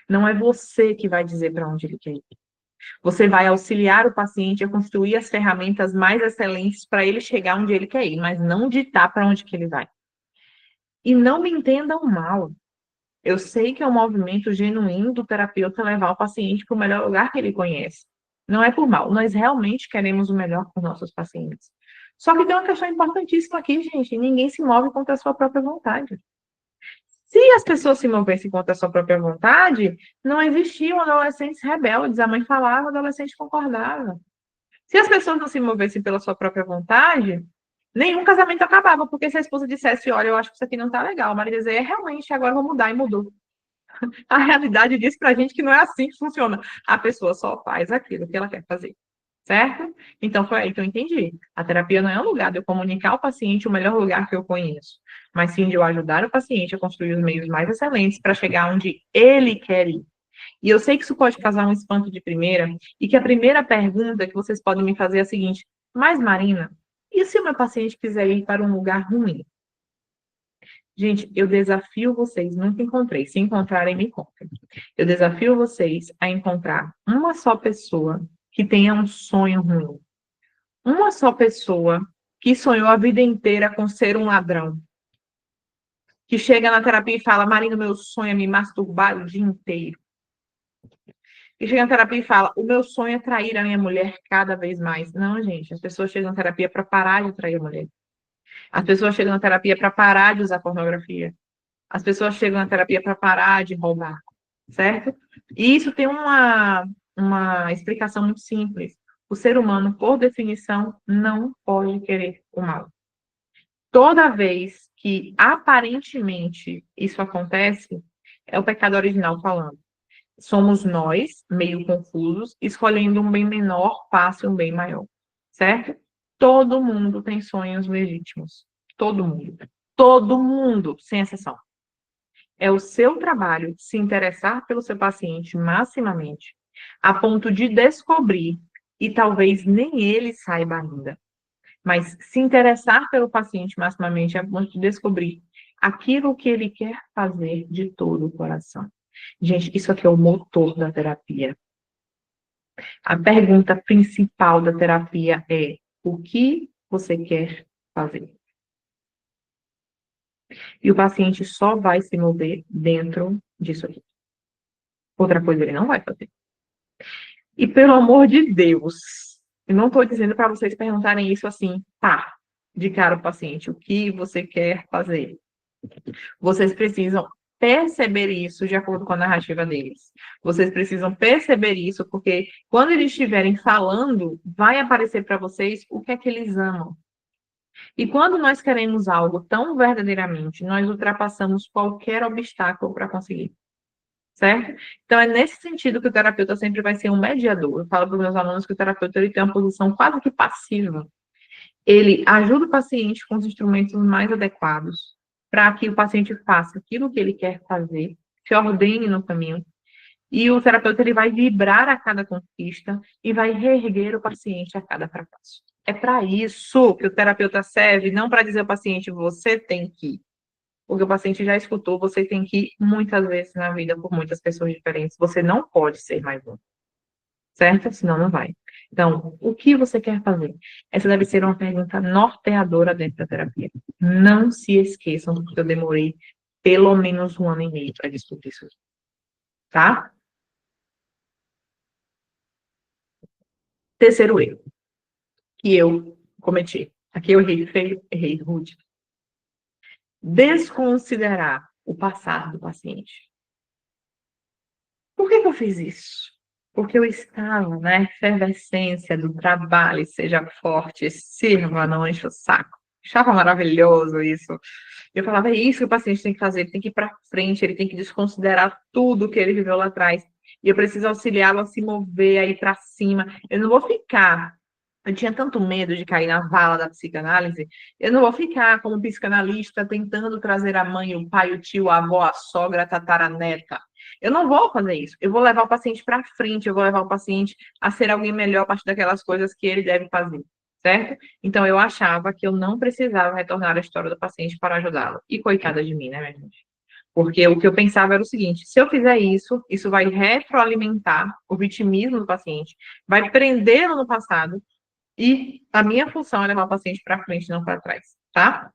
Não é você que vai dizer para onde ele quer ir. Você vai auxiliar o paciente a construir as ferramentas mais excelentes para ele chegar onde ele quer ir, mas não ditar para onde que ele vai. E não me entendam mal. Eu sei que é um movimento genuíno do terapeuta levar o paciente para o melhor lugar que ele conhece. Não é por mal. Nós realmente queremos o melhor para os nossos pacientes. Só que tem uma questão importantíssima aqui, gente. Ninguém se move contra a sua própria vontade. Se as pessoas se movessem contra a sua própria vontade, não existiam adolescentes rebeldes. A mãe falava, o adolescente concordava. Se as pessoas não se movessem pela sua própria vontade, nenhum casamento acabava, porque se a esposa dissesse: olha, eu acho que isso aqui não tá legal, o marido dizia: realmente, agora eu vou mudar, e mudou. A realidade diz pra gente que não é assim que funciona. A pessoa só faz aquilo que ela quer fazer. certo? Então foi aí que eu entendi. A terapia não é um lugar de eu comunicar ao paciente o melhor lugar que eu conheço, mas sim de eu ajudar o paciente a construir os meios mais excelentes para chegar onde ele quer ir. E eu sei que isso pode causar um espanto de primeira, e que a primeira pergunta que vocês podem me fazer é a seguinte: mas Marina, e se o meu paciente quiser ir para um lugar ruim? Gente, eu desafio vocês, nunca encontrei. Se encontrarem, me contem. Eu desafio vocês a encontrar uma só pessoa que tenha um sonho ruim. Uma só pessoa que sonhou a vida inteira com ser um ladrão. Que chega na terapia e fala: Marina, meu sonho é me masturbar o dia inteiro. Que chega na terapia e fala: o meu sonho é trair a minha mulher cada vez mais. Não, gente, as pessoas chegam na terapia para parar de trair a mulher. As pessoas chegam na terapia para parar de usar pornografia. As pessoas chegam na terapia para parar de roubar, certo? E isso tem uma explicação muito simples. O ser humano, por definição, não pode querer o mal. Toda vez que aparentemente isso acontece, é o pecado original falando. Somos nós, meio confusos, escolhendo um bem menor, passe um bem maior, certo? Todo mundo tem sonhos legítimos. Todo mundo. Todo mundo, sem exceção. É o seu trabalho se interessar pelo seu paciente maximamente, a ponto de descobrir, e talvez nem ele saiba ainda, mas se interessar pelo paciente maximamente a ponto de descobrir aquilo que ele quer fazer de todo o coração. Gente, isso aqui é o motor da terapia. A pergunta principal da terapia é: o que você quer fazer? E o paciente só vai se mover dentro disso aqui. Outra coisa ele não vai fazer. E pelo amor de Deus, eu não estou dizendo para vocês perguntarem isso assim, tá, de cara o paciente, o que você quer fazer? Vocês precisam perceber isso de acordo com a narrativa deles. Vocês precisam perceber isso porque quando eles estiverem falando, vai aparecer para vocês o que é que eles amam. E quando nós queremos algo tão verdadeiramente, nós ultrapassamos qualquer obstáculo para conseguir. Certo? Então, é nesse sentido que o terapeuta sempre vai ser um mediador. Eu falo para os meus alunos que o terapeuta ele tem uma posição quase que passiva. Ele ajuda o paciente com os instrumentos mais adequados para que o paciente faça aquilo que ele quer fazer, se ordene no caminho. E o terapeuta ele vai vibrar a cada conquista e vai reerguer o paciente a cada fracasso. É para isso que o terapeuta serve, não para dizer ao paciente, você tem que ir. Porque o paciente já escutou, você tem que ir muitas vezes na vida por muitas pessoas diferentes. Você não pode ser mais um, certo? Senão não vai. Então, o que você quer fazer? Essa deve ser uma pergunta norteadora dentro da terapia. Não se esqueçam, porque eu demorei pelo menos 1 ano e meio para discutir isso, tá? Terceiro erro que eu cometi. Aqui eu errei feio, errei rude. Desconsiderar o passado do paciente. Por que eu fiz isso? Porque eu estava na efervescência do trabalho, seja forte, sirva, não enche o saco. Achava maravilhoso isso. Eu falava, é isso que o paciente tem que fazer, ele tem que ir para frente, ele tem que desconsiderar tudo que ele viveu lá atrás. E eu preciso auxiliá-lo a se mover, a ir para cima. Eu não vou ficar. Eu tinha tanto medo de cair na vala da psicanálise, eu não vou ficar como psicanalista tentando trazer a mãe, o pai, o tio, a avó, a sogra, a tataraneta. Eu não vou fazer isso. Eu vou levar o paciente para frente, eu vou levar o paciente a ser alguém melhor a partir daquelas coisas que ele deve fazer, certo? Então eu achava que eu não precisava retornar à história do paciente para ajudá-lo. E coitada de mim, né, minha gente? Porque o que eu pensava era o seguinte: se eu fizer isso, isso vai retroalimentar o vitimismo do paciente, vai prendê-lo no passado, e a minha função é levar o paciente para frente, não para trás, tá?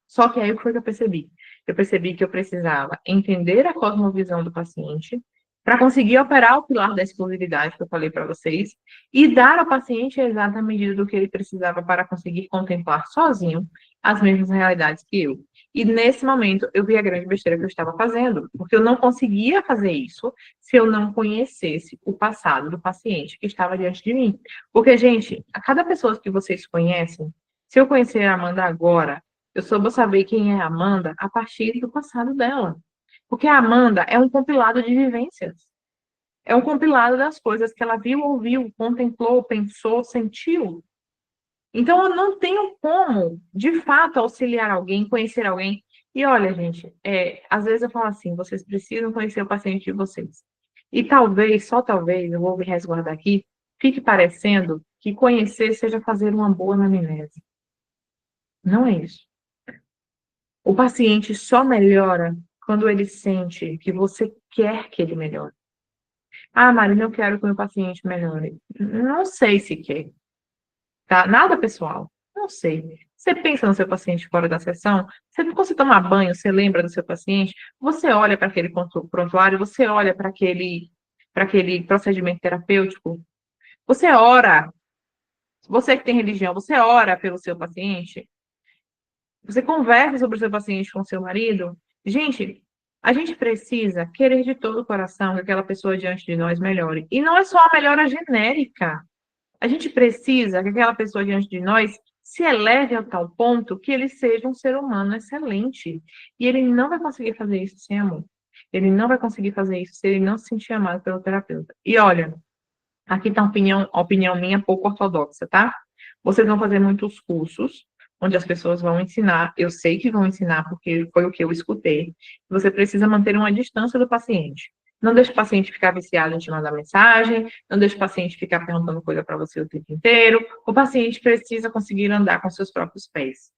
Só que aí o que foi que eu percebi? Eu percebi que eu precisava entender a cosmovisão do paciente para conseguir operar o pilar da exclusividade que eu falei para vocês e dar ao paciente a exata medida do que ele precisava para conseguir contemplar sozinho as mesmas realidades que eu. E nesse momento eu vi a grande besteira que eu estava fazendo, porque eu não conseguia fazer isso se eu não conhecesse o passado do paciente que estava diante de mim. Porque, gente, a cada pessoa que vocês conhecem, se eu conhecer a Amanda agora, eu só vou saber quem é a Amanda a partir do passado dela. Porque a Amanda é um compilado de vivências. É um compilado das coisas que ela viu, ouviu, contemplou, pensou, sentiu. Então, eu não tenho como, de fato, auxiliar alguém, conhecer alguém. E olha, gente, às vezes eu falo assim, vocês precisam conhecer o paciente de vocês. E talvez, só talvez, eu vou me resguardar aqui, fique parecendo que conhecer seja fazer uma boa anamnese. Não é isso. O paciente só melhora quando ele sente que você quer que ele melhore. Ah, Marina, eu quero que o meu paciente melhore. Não sei se quer, tá? Nada pessoal. Não sei. Você pensa no seu paciente fora da sessão? Quando você toma banho, você lembra do seu paciente? Você olha para aquele prontuário, você olha para aquele procedimento terapêutico? Você ora. Você que tem religião, você ora pelo seu paciente? Você conversa sobre o seu paciente com o seu marido? Gente, a gente precisa querer de todo o coração que aquela pessoa diante de nós melhore. E não é só a melhora genérica. A gente precisa que aquela pessoa diante de nós se eleve a tal ponto que ele seja um ser humano excelente. E ele não vai conseguir fazer isso sem amor. Ele não vai conseguir fazer isso se ele não se sentir amado pelo terapeuta. E olha, aqui está a opinião minha pouco ortodoxa, tá? Vocês vão fazer muitos cursos onde as pessoas vão ensinar, eu sei que vão ensinar porque foi o que eu escutei. Você precisa manter uma distância do paciente. Não deixe o paciente ficar viciado em te mandar mensagem, não deixe o paciente ficar perguntando coisa para você o tempo inteiro. O paciente precisa conseguir andar com seus próprios pés.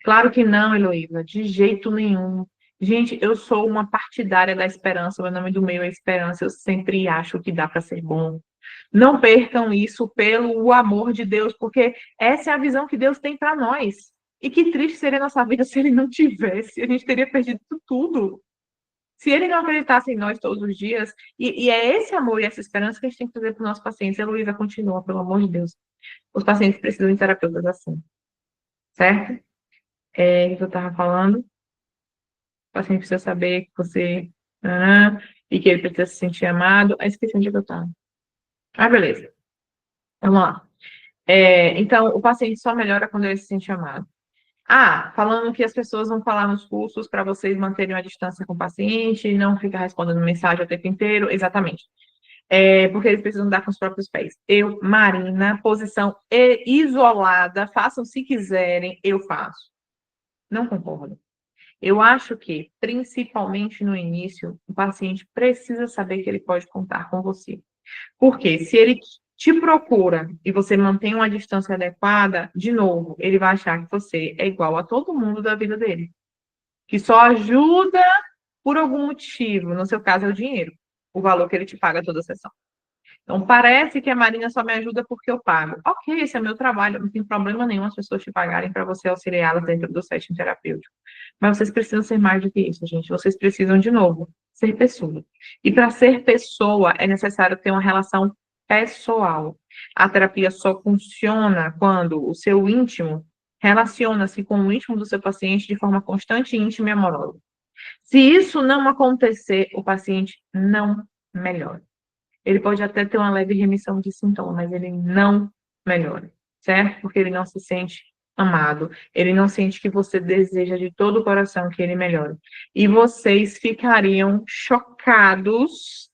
Claro que não, Heloísa, de jeito nenhum. Gente, eu sou uma partidária da esperança, o nome do meio é Esperança, eu sempre acho que dá para ser bom. Não percam isso pelo amor de Deus, porque essa é a visão que Deus tem para nós. E que triste seria a nossa vida se ele não tivesse, a gente teria perdido tudo. Se ele não acreditasse em nós todos os dias, e é esse amor e essa esperança que a gente tem que fazer para os nossos pacientes. A Luísa continua, pelo amor de Deus. Os pacientes precisam de terapeutas assim, certo? O que eu estava falando. O paciente precisa saber que você. E que ele precisa se sentir amado. Ah, esqueci onde eu estava. Ah, beleza. Vamos lá. Então, o paciente só melhora quando ele se sente amado. Ah, falando que as pessoas vão falar nos cursos para vocês manterem uma distância com o paciente, não ficar respondendo mensagem o tempo inteiro. Exatamente. Porque eles precisam dar com os próprios pés. Eu, Marina, posição isolada, façam se quiserem, eu faço. Não concordo. Eu acho que, principalmente no início, o paciente precisa saber que ele pode contar com você. Porque se ele te procura e você mantém uma distância adequada, de novo, ele vai achar que você é igual a todo mundo da vida dele. Que só ajuda por algum motivo. No seu caso, é o dinheiro. O valor que ele te paga toda a sessão. Então, parece que a Marina só me ajuda porque eu pago. Ok, esse é meu trabalho, não tem problema nenhum as pessoas te pagarem para você auxiliá-las dentro do setting terapêutico. Mas vocês precisam ser mais do que isso, gente. Vocês precisam, de novo, ser pessoa. E para ser pessoa, é necessário ter uma relação pessoal. A terapia só funciona quando o seu íntimo relaciona-se com o íntimo do seu paciente de forma constante, íntima e amorosa. Se isso não acontecer, o paciente não melhora. Ele pode até ter uma leve remissão de sintomas, mas ele não melhora, certo? Porque ele não se sente amado, ele não sente que você deseja de todo o coração que ele melhore. E vocês ficariam chocados,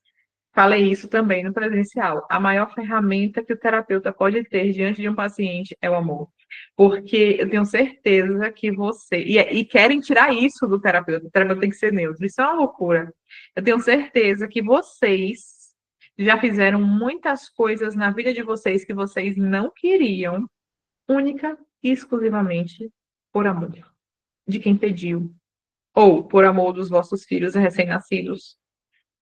falei isso também no presencial, a maior ferramenta que o terapeuta pode ter diante de um paciente é o amor. Porque eu tenho certeza que você. E querem tirar isso do terapeuta. O terapeuta tem que ser neutro. Isso é uma loucura. Eu tenho certeza que vocês já fizeram muitas coisas na vida de vocês que vocês não queriam, única e exclusivamente por amor de quem pediu, ou por amor dos vossos filhos recém-nascidos,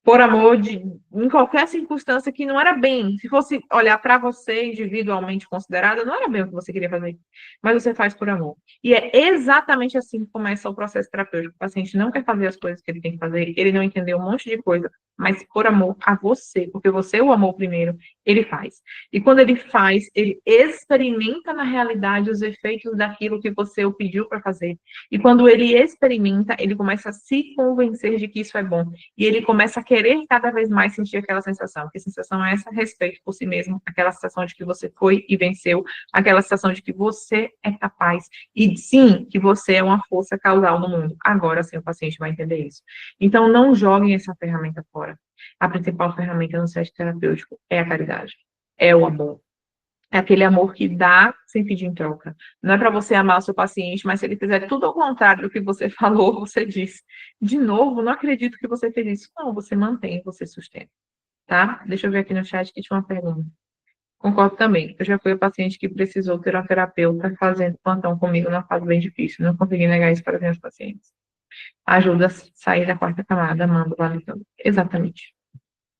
por amor em qualquer circunstância que não era bem. Se fosse olhar para você individualmente considerada, não era bem o que você queria fazer, mas você faz por amor. E é exatamente assim que começa o processo terapêutico. O paciente não quer fazer as coisas que ele tem que fazer, ele não entendeu um monte de coisa, mas por amor a você, porque você o amou primeiro, ele faz. E quando ele faz, ele experimenta na realidade os efeitos daquilo que você o pediu para fazer. E quando ele experimenta, ele começa a se convencer de que isso é bom. E ele começa a querer querer cada vez mais sentir aquela sensação. Que sensação é essa? Respeito por si mesmo, aquela sensação de que você foi e venceu, aquela sensação de que você é capaz e sim, que você é uma força causal no mundo. Agora sim o paciente vai entender isso. Então, não joguem essa ferramenta fora. A principal ferramenta no set terapêutico é a caridade, é o amor. É aquele amor que dá sem pedir em troca. Não é para você amar o seu paciente, mas se ele fizer tudo ao contrário do que você falou, você diz. De novo, não acredito que você fez isso. Não, você mantém, você sustenta. Tá? Deixa eu ver aqui no chat que tinha uma pergunta. Concordo também. Eu já fui a paciente que precisou ter um terapeuta fazendo plantão comigo numa fase bem difícil. Não consegui negar isso para os meus pacientes. Ajuda a sair da quarta camada, mando lá no canto. Exatamente.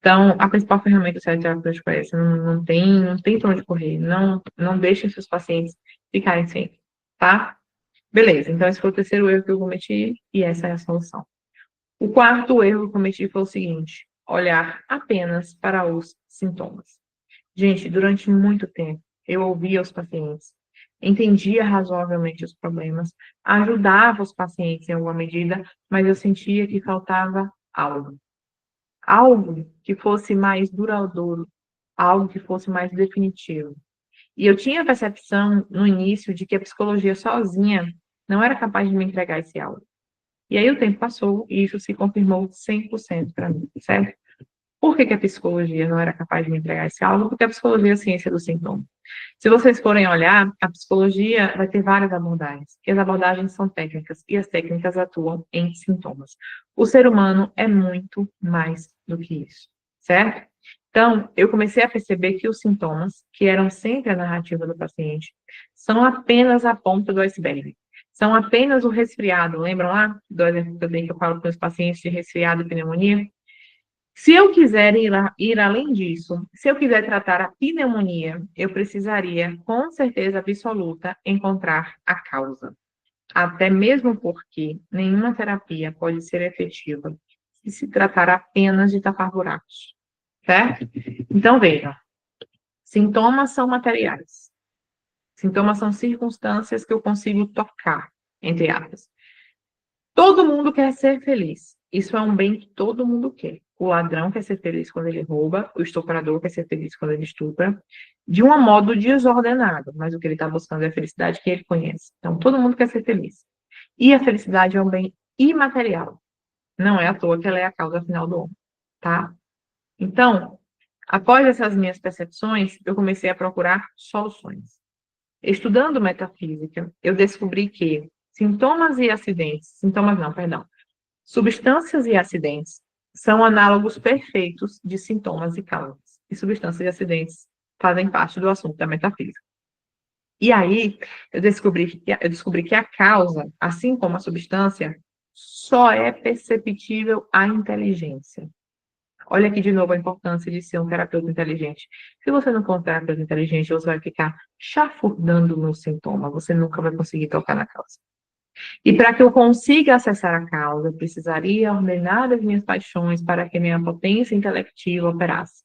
Então, a principal ferramenta do CEL terapêutico é essa, não tem para onde correr, não deixem seus pacientes ficarem sem, tá? Beleza, então esse foi o terceiro erro que eu cometi e essa é a solução. O quarto erro que eu cometi foi o seguinte, olhar apenas para os sintomas. Gente, durante muito tempo, eu ouvia os pacientes, entendia razoavelmente os problemas, ajudava os pacientes em alguma medida, mas eu sentia que faltava algo. Algo que fosse mais duradouro, algo que fosse mais definitivo. E eu tinha a percepção, no início, de que a psicologia sozinha não era capaz de me entregar esse algo. E aí o tempo passou e isso se confirmou 100% para mim, certo? Por que a psicologia não era capaz de me entregar esse algo? Porque a psicologia é a ciência do sintoma. Se vocês forem olhar, a psicologia vai ter várias abordagens, e as abordagens são técnicas, e as técnicas atuam em sintomas. O ser humano é muito mais do que isso, certo? Então, eu comecei a perceber que os sintomas, que eram sempre a narrativa do paciente, são apenas a ponta do iceberg. São apenas o resfriado. Lembram lá do exemplo que eu dei que eu falo com os pacientes de resfriado e pneumonia? Se eu quiser ir além disso, se eu quiser tratar a pneumonia, eu precisaria, com certeza absoluta, encontrar a causa. Até mesmo porque nenhuma terapia pode ser efetiva se tratar apenas de tapar buracos, certo? Então, vejam, sintomas são materiais. Sintomas são circunstâncias que eu consigo tocar, entre aspas. Todo mundo quer ser feliz. Isso é um bem que todo mundo quer. O ladrão quer ser feliz quando ele rouba, o estuprador quer ser feliz quando ele estupra, de um modo desordenado, mas o que ele está buscando é a felicidade que ele conhece. Então, todo mundo quer ser feliz. E a felicidade é um bem imaterial. Não é à toa que ela é a causa final do homem, tá? Então, após essas minhas percepções, eu comecei a procurar soluções. Estudando metafísica, eu descobri que sintomas e acidentes, sintomas não, perdão, substâncias e acidentes são análogos perfeitos de sintomas e causas. E substâncias e acidentes fazem parte do assunto da metafísica. E aí, eu descobri que a causa, assim como a substância, só é perceptível à inteligência. Olha aqui de novo a importância de ser um terapeuta inteligente. Se você não for um terapeuta inteligente, você vai ficar chafurdando no sintoma, você nunca vai conseguir tocar na causa. E para que eu consiga acessar a causa, eu precisaria ordenar as minhas paixões para que minha potência intelectiva operasse.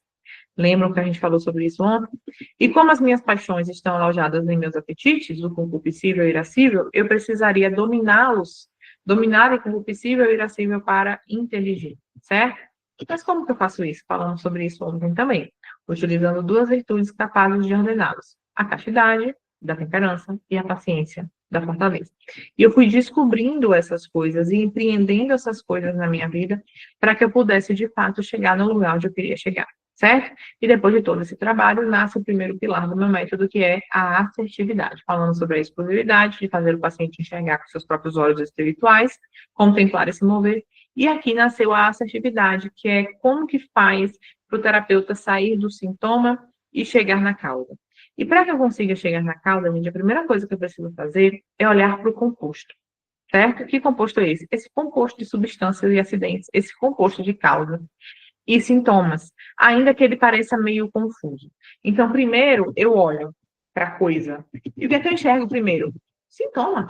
Lembram que a gente falou sobre isso ontem? E como as minhas paixões estão alojadas em meus apetites, o concupiscível e o irascível, eu precisaria dominá-los, dominar o concupiscível e o irascível para inteligir, certo? Mas como que eu faço isso? Falamos sobre isso ontem também, utilizando duas virtudes capazes de ordená-los: a castidade, da temperança, e a paciência, da fortaleza. E eu fui descobrindo essas coisas e empreendendo essas coisas na minha vida para que eu pudesse, de fato, chegar no lugar onde eu queria chegar, certo? E depois de todo esse trabalho, nasce o primeiro pilar do meu método, que é a assertividade, falando sobre a exclusividade, de fazer o paciente enxergar com seus próprios olhos espirituais, contemplar e se mover. E aqui nasceu a assertividade, que é como que faz para o terapeuta sair do sintoma e chegar na causa. E para que eu consiga chegar na causa, gente, a primeira coisa que eu preciso fazer é olhar para o composto, certo? Que composto é esse? Esse composto de substâncias e acidentes, esse composto de causa e sintomas, ainda que ele pareça meio confuso. Então, primeiro, eu olho para a coisa. E o que é que eu enxergo primeiro? Sintoma.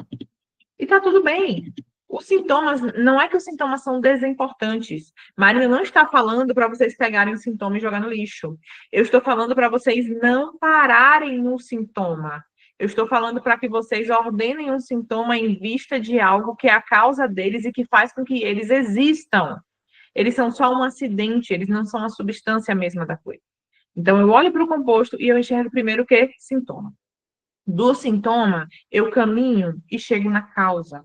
E tá tudo bem. Os sintomas, não é que os sintomas são desimportantes. Maria não está falando para vocês pegarem o sintoma e jogar no lixo. Eu estou falando para vocês não pararem no sintoma. Eu estou falando para que vocês ordenem um sintoma em vista de algo que é a causa deles e que faz com que eles existam. Eles são só um acidente, eles não são a substância mesma da coisa. Então, eu olho para o composto e eu enxergo primeiro o que? Sintoma. Do sintoma, eu caminho e chego na causa.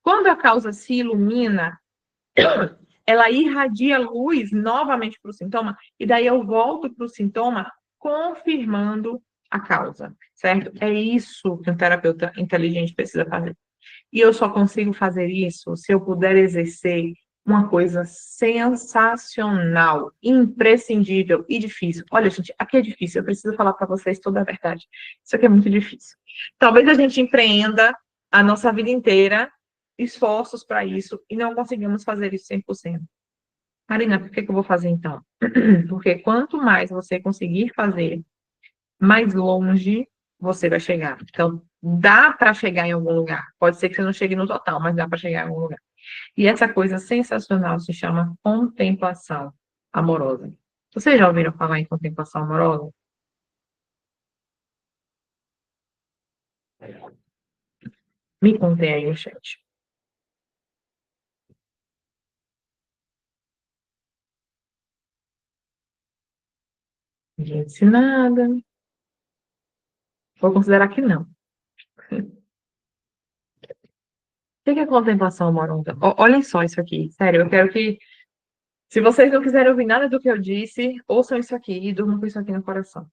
Quando a causa se ilumina, ela irradia luz novamente para o sintoma, e daí eu volto para o sintoma confirmando a causa, certo? É isso que um terapeuta inteligente precisa fazer. E eu só consigo fazer isso se eu puder exercer uma coisa sensacional, imprescindível e difícil. Olha, gente, aqui é difícil, eu preciso falar para vocês toda a verdade. Isso aqui é muito difícil. Talvez a gente empreenda a nossa vida inteira esforços para isso e não conseguimos fazer isso 100%. Marina, por que eu vou fazer então? Porque quanto mais você conseguir fazer, mais longe você vai chegar. Então, dá para chegar em algum lugar. Pode ser que você não chegue no total, mas dá para chegar em algum lugar. E essa coisa sensacional se chama contemplação amorosa. Vocês já ouviram falar em contemplação amorosa? Me contem aí no chat. Ninguém disse nada. Vou considerar que não. O que é contemplação amorosa? Olhem só isso aqui. Sério, eu quero que, se vocês não quiserem ouvir nada do que eu disse, ouçam isso aqui e durmam com isso aqui no coração.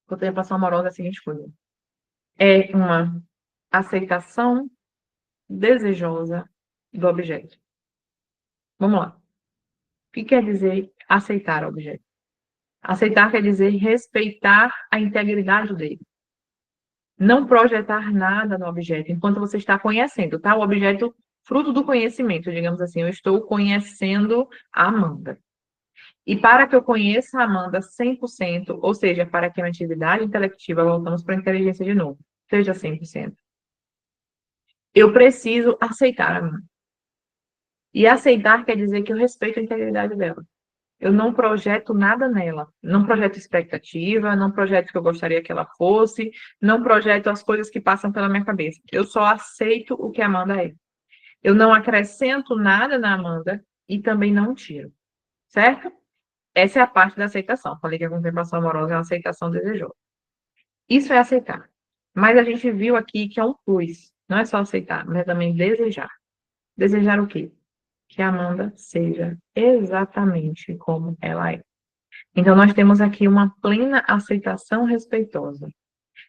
Contemplação amorosa é a seguinte coisa. É uma aceitação desejosa do objeto. Vamos lá. O que quer dizer aceitar o objeto? Aceitar quer dizer respeitar a integridade dele. Não projetar nada no objeto enquanto você está conhecendo, tá? O objeto, fruto do conhecimento, digamos assim. Eu estou conhecendo a Amanda. E para que eu conheça a Amanda 100%, ou seja, para que a minha atividade intelectiva, voltamos para a inteligência de novo, seja 100%, eu preciso aceitar a Amanda. E aceitar quer dizer que eu respeito a integridade dela. Eu não projeto nada nela. Não projeto expectativa, não projeto o que eu gostaria que ela fosse, não projeto as coisas que passam pela minha cabeça. Eu só aceito o que a Amanda é. Eu não acrescento nada na Amanda e também não tiro. Certo? Essa é a parte da aceitação. Falei que a contemplação amorosa é uma aceitação desejosa. Isso é aceitar. Mas a gente viu aqui que é um plus. Não é só aceitar, mas é também desejar. Desejar o quê? Que a Amanda seja exatamente como ela é. Então, nós temos aqui uma plena aceitação respeitosa,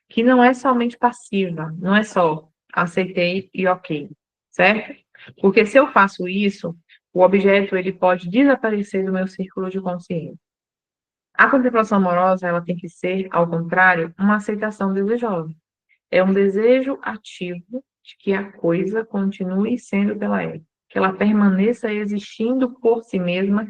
que não é somente passiva, não é só aceitei e ok, certo? Porque se eu faço isso, o objeto ele pode desaparecer do meu círculo de consciência. A contemplação amorosa, ela tem que ser, ao contrário, uma aceitação desejosa. É um desejo ativo de que a coisa continue sendo o que ela é, que ela permaneça existindo por si mesma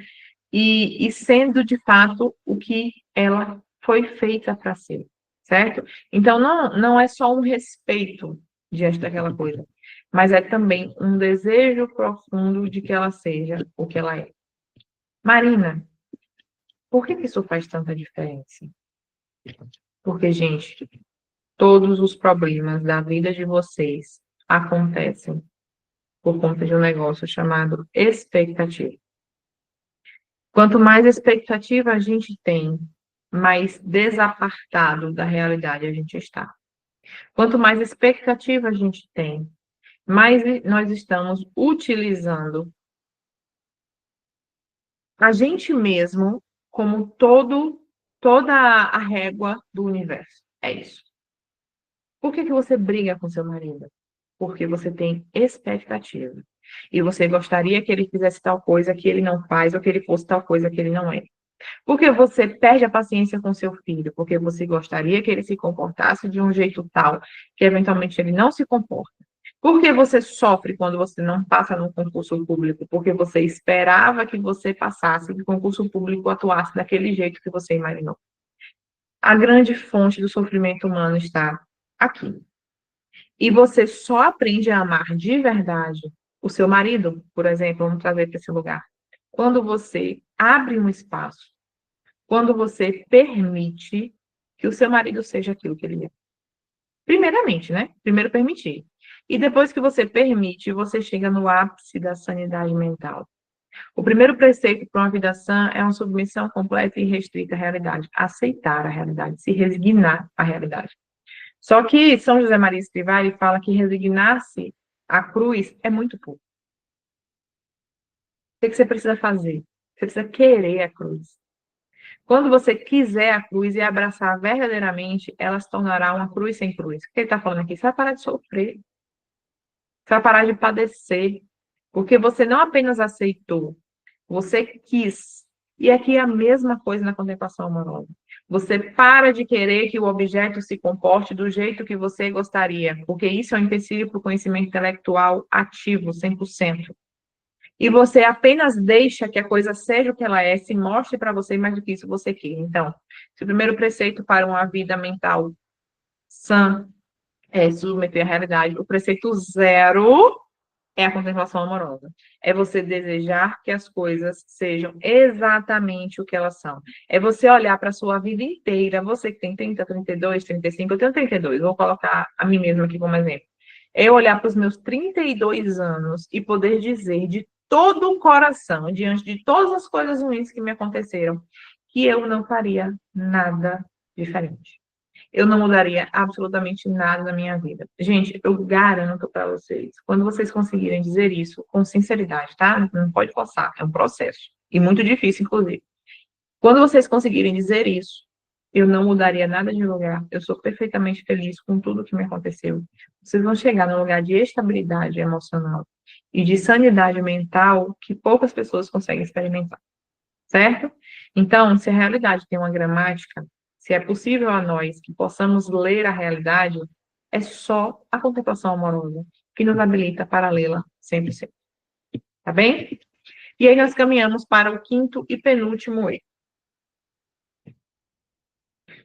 e sendo de fato o que ela foi feita para ser, certo? Então não é só um respeito diante daquela coisa, mas é também um desejo profundo de que ela seja o que ela é. Marina, por que isso faz tanta diferença? Porque, gente, todos os problemas da vida de vocês acontecem por conta de um negócio chamado expectativa. Quanto mais expectativa a gente tem, mais desapartado da realidade a gente está. Quanto mais expectativa a gente tem, mais nós estamos utilizando a gente mesmo como toda a régua do universo. É isso. Por que você briga com seu marido? Porque você tem expectativa. E você gostaria que ele fizesse tal coisa que ele não faz, ou que ele fosse tal coisa que ele não é. Porque você perde a paciência com seu filho, porque você gostaria que ele se comportasse de um jeito tal que eventualmente ele não se comporta. Por que você sofre quando você não passa no concurso público? Porque você esperava que você passasse, que o concurso público atuasse daquele jeito que você imaginou. A grande fonte do sofrimento humano está aqui. E você só aprende a amar de verdade o seu marido, por exemplo, vamos trazer para esse lugar, quando você abre um espaço, quando você permite que o seu marido seja aquilo que ele é. Primeiramente, né? Primeiro permitir. E depois que você permite, você chega no ápice da sanidade mental. O primeiro preceito para uma vida sã é uma submissão completa e restrita à realidade. Aceitar a realidade, se resignar à realidade. Só que São José Maria Escrivá, ele fala que resignar-se à cruz é muito pouco. O que você precisa fazer? Você precisa querer a cruz. Quando você quiser a cruz e abraçar verdadeiramente, ela se tornará uma cruz sem cruz. O que ele está falando aqui? Você vai parar de sofrer. Você vai parar de padecer. Porque você não apenas aceitou, você quis. E aqui é a mesma coisa na contemplação amorosa. Você para de querer que o objeto se comporte do jeito que você gostaria, porque isso é um empecilho para o conhecimento intelectual ativo, 100%. E você apenas deixa que a coisa seja o que ela é, se mostre para você, mais do que isso você quer. Então, se o primeiro preceito para uma vida mental sã é submeter à realidade, o preceito zero é a contemplação amorosa. É você desejar que as coisas sejam exatamente o que elas são. É você olhar para a sua vida inteira, você que tem 30, 32, 35, eu tenho 32, vou colocar a mim mesma aqui como exemplo. É eu olhar para os meus 32 anos e poder dizer de todo o coração, diante de todas as coisas ruins que me aconteceram, que eu não faria nada diferente. Eu não mudaria absolutamente nada na minha vida. Gente, eu garanto para vocês, quando vocês conseguirem dizer isso com sinceridade, tá? Não pode forçar, é um processo. E muito difícil, inclusive. Quando vocês conseguirem dizer isso, eu não mudaria nada de lugar, eu sou perfeitamente feliz com tudo que me aconteceu. Vocês vão chegar num lugar de estabilidade emocional e de sanidade mental que poucas pessoas conseguem experimentar, certo? Então, se a realidade tem uma gramática, se é possível a nós que possamos ler a realidade, é só a contemplação amorosa que nos habilita para lê-la sempre, sempre. Tá bem? E aí nós caminhamos para o quinto e penúltimo erro.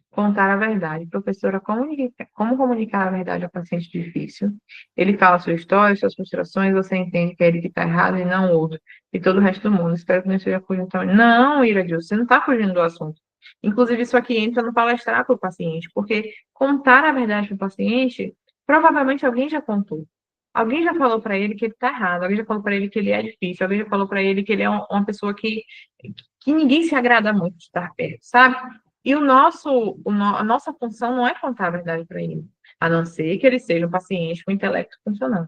Contar a verdade. Professora, como comunicar a verdade ao paciente difícil? Ele fala a sua história, suas frustrações, você entende que é ele que está errado e não o outro. E todo o resto do mundo. Espero que não esteja fugindo também. Não, Iradio, você não está fugindo do assunto. Inclusive, isso aqui entra no palestrar para o paciente, porque contar a verdade para o paciente, provavelmente alguém já contou. Alguém já falou para ele que ele está errado, alguém já falou para ele que ele é difícil, alguém já falou para ele que ele é uma pessoa que ninguém se agrada muito de estar perto, sabe? E a nossa função não é contar a verdade para ele, a não ser que ele seja um paciente com intelecto funcionando.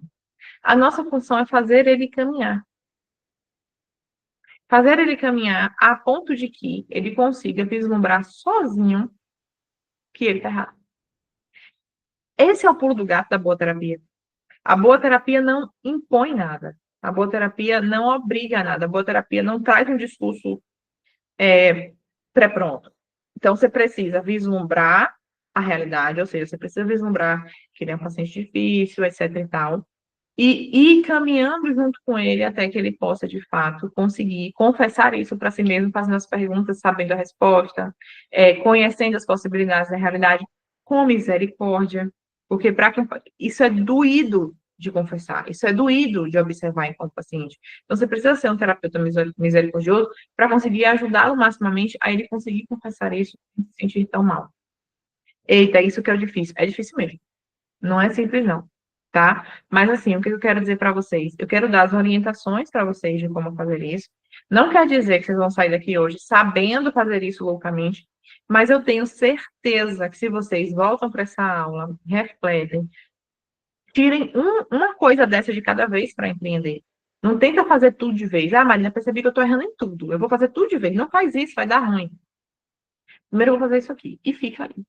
A nossa função é fazer ele caminhar. Fazer ele caminhar a ponto de que ele consiga vislumbrar sozinho que ele está errado. Esse é o pulo do gato da boa terapia. A boa terapia não impõe nada. A boa terapia não obriga a nada. A boa terapia não traz um discurso pré-pronto. Então, você precisa vislumbrar a realidade, ou seja, você precisa vislumbrar que ele é um paciente difícil, etc e tal, e ir caminhando junto com ele até que ele possa, de fato, conseguir confessar isso para si mesmo, fazendo as perguntas, sabendo a resposta, conhecendo as possibilidades da realidade, com misericórdia, porque isso é doído de confessar, isso é doído de observar enquanto paciente. Então, você precisa ser um terapeuta misericordioso para conseguir ajudá-lo maximamente a ele conseguir confessar isso sem se sentir tão mal. Eita, isso que é o difícil. É difícil mesmo. Não é simples, não. Tá? Mas, assim, o que eu quero dizer para vocês? Eu quero dar as orientações para vocês de como fazer isso. Não quer dizer que vocês vão sair daqui hoje sabendo fazer isso loucamente, mas eu tenho certeza que se vocês voltam para essa aula, refletem, tirem uma coisa dessa de cada vez para empreender. Não tenta fazer tudo de vez. Ah, Marina, percebi que eu estou errando em tudo. Eu vou fazer tudo de vez. Não faz isso, vai dar ruim. Primeiro eu vou fazer isso aqui. E fica ali.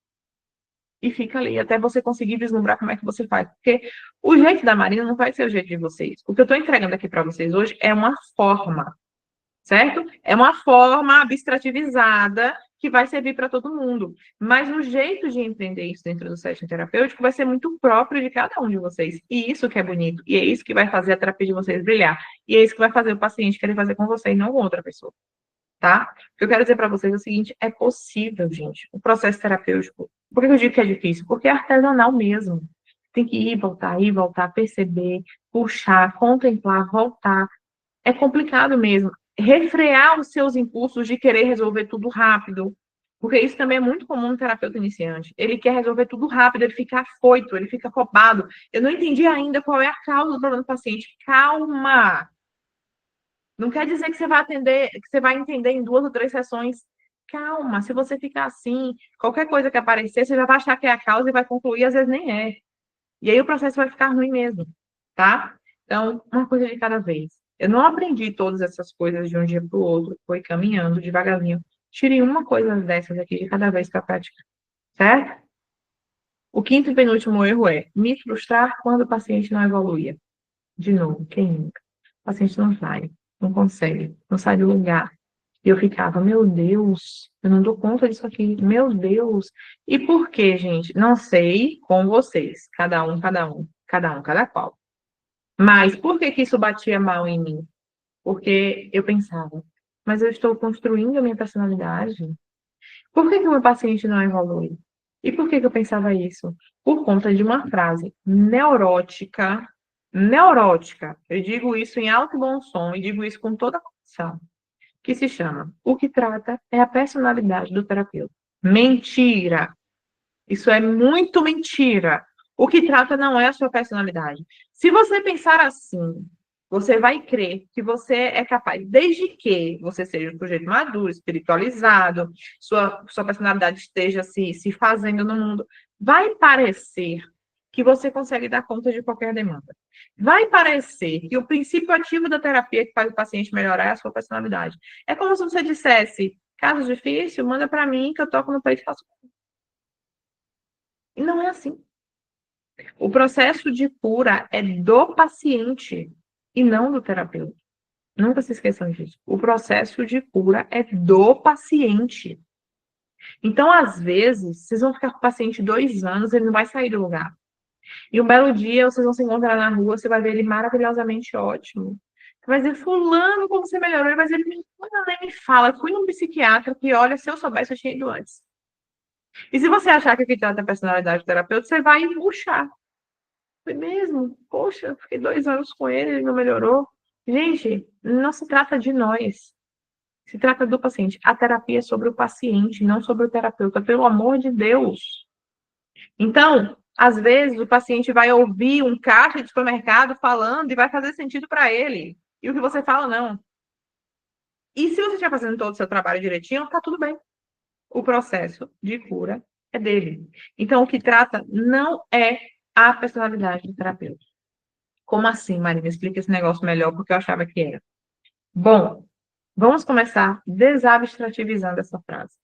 E fica ali, até você conseguir vislumbrar como é que você faz. Porque o jeito da Marina não vai ser o jeito de vocês. O que eu estou entregando aqui para vocês hoje é uma forma, certo? É uma forma abstrativizada que vai servir para todo mundo. Mas o jeito de entender isso dentro do setting terapêutico vai ser muito próprio de cada um de vocês. E isso que é bonito. E é isso que vai fazer a terapia de vocês brilhar. E é isso que vai fazer o paciente querer fazer com você e não com outra pessoa. Tá? O que eu quero dizer para vocês é o seguinte: é possível, gente, o processo terapêutico. Por que eu digo que é difícil? Porque é artesanal mesmo. Tem que ir, voltar, perceber, puxar, contemplar, voltar. É complicado mesmo. Refrear os seus impulsos de querer resolver tudo rápido. Porque isso também é muito comum no terapeuta iniciante. Ele quer resolver tudo rápido, ele fica afoito, ele fica roubado. Eu não entendi ainda qual é a causa do problema do paciente. Calma! Não quer dizer que você vai atender, que você vai entender em 2 ou 3 sessões. Calma, se você ficar assim, qualquer coisa que aparecer, você já vai achar que é a causa e vai concluir, às vezes nem é. E aí o processo vai ficar ruim mesmo, tá? Então, uma coisa de cada vez. Eu não aprendi todas essas coisas de um dia para o outro, foi caminhando devagarzinho. Tirei uma coisa dessas aqui de cada vez para praticar, certo? O quinto e penúltimo erro é me frustrar quando o paciente não evoluía. De novo, quem nunca? O paciente não vai, não consegue, não sai do lugar. E eu ficava, meu Deus, eu não dou conta disso aqui, meu Deus. E por quê, gente? Não sei com vocês, cada qual. Mas por que que isso batia mal em mim? Porque eu pensava, mas eu estou construindo a minha personalidade. Por que que o meu paciente não evolui? E por que que eu pensava isso? Por conta de uma frase neurótica, neurótica. Eu digo isso em alto e bom som e digo isso com toda a convicção, que se chama o que trata é a personalidade do terapeuta. Mentira! Isso é muito mentira. O que trata não é a sua personalidade. Se você pensar assim, você vai crer que você é capaz, desde que você seja um sujeito maduro, espiritualizado, sua personalidade esteja se fazendo no mundo, vai parecer que você consegue dar conta de qualquer demanda. Vai parecer que o princípio ativo da terapia que faz o paciente melhorar é a sua personalidade. É como se você dissesse, caso difícil, manda para mim que eu toco no peito e faço. E não é assim. O processo de cura é do paciente e não do terapeuta. Nunca se esqueçam disso. O processo de cura é do paciente. Então, às vezes, vocês vão ficar com o paciente 2 anos, ele não vai sair do lugar. E um belo dia, vocês vão se encontrar na rua, você vai ver ele maravilhosamente ótimo. Você vai dizer, fulano, como você melhorou? Ele vai dizer, fulano nem me fala, fui num psiquiatra que, olha, se eu soubesse, eu tinha ido antes. E se você achar que o que trata a personalidade do terapeuta, você vai murchar. Foi mesmo? Poxa, fiquei 2 anos com ele, ele não melhorou. Gente, não se trata de nós. Se trata do paciente. A terapia é sobre o paciente, não sobre o terapeuta, pelo amor de Deus. Então, às vezes, o paciente vai ouvir um caixa de supermercado falando e vai fazer sentido para ele. E o que você fala, não. E se você estiver fazendo todo o seu trabalho direitinho, tá tudo bem. O processo de cura é dele. Então, o que trata não é a personalidade do terapeuta. Como assim, Maria? Me explica esse negócio melhor, porque eu achava que era. Bom, vamos começar desabstrativizando essa frase.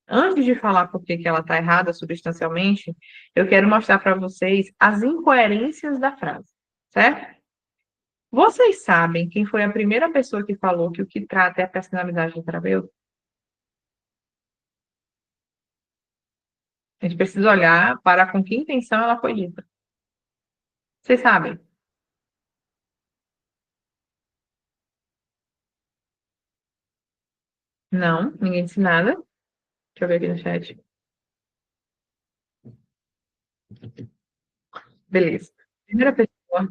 Antes de falar por que ela está errada substancialmente, eu quero mostrar para vocês as incoerências da frase, certo? Vocês sabem quem foi a primeira pessoa que falou que o que trata é a personalidade do terapeuta? A gente precisa olhar para com que intenção ela foi dita. Vocês sabem? Não, ninguém disse nada. Deixa eu ver aqui no chat. Beleza. Primeira pessoa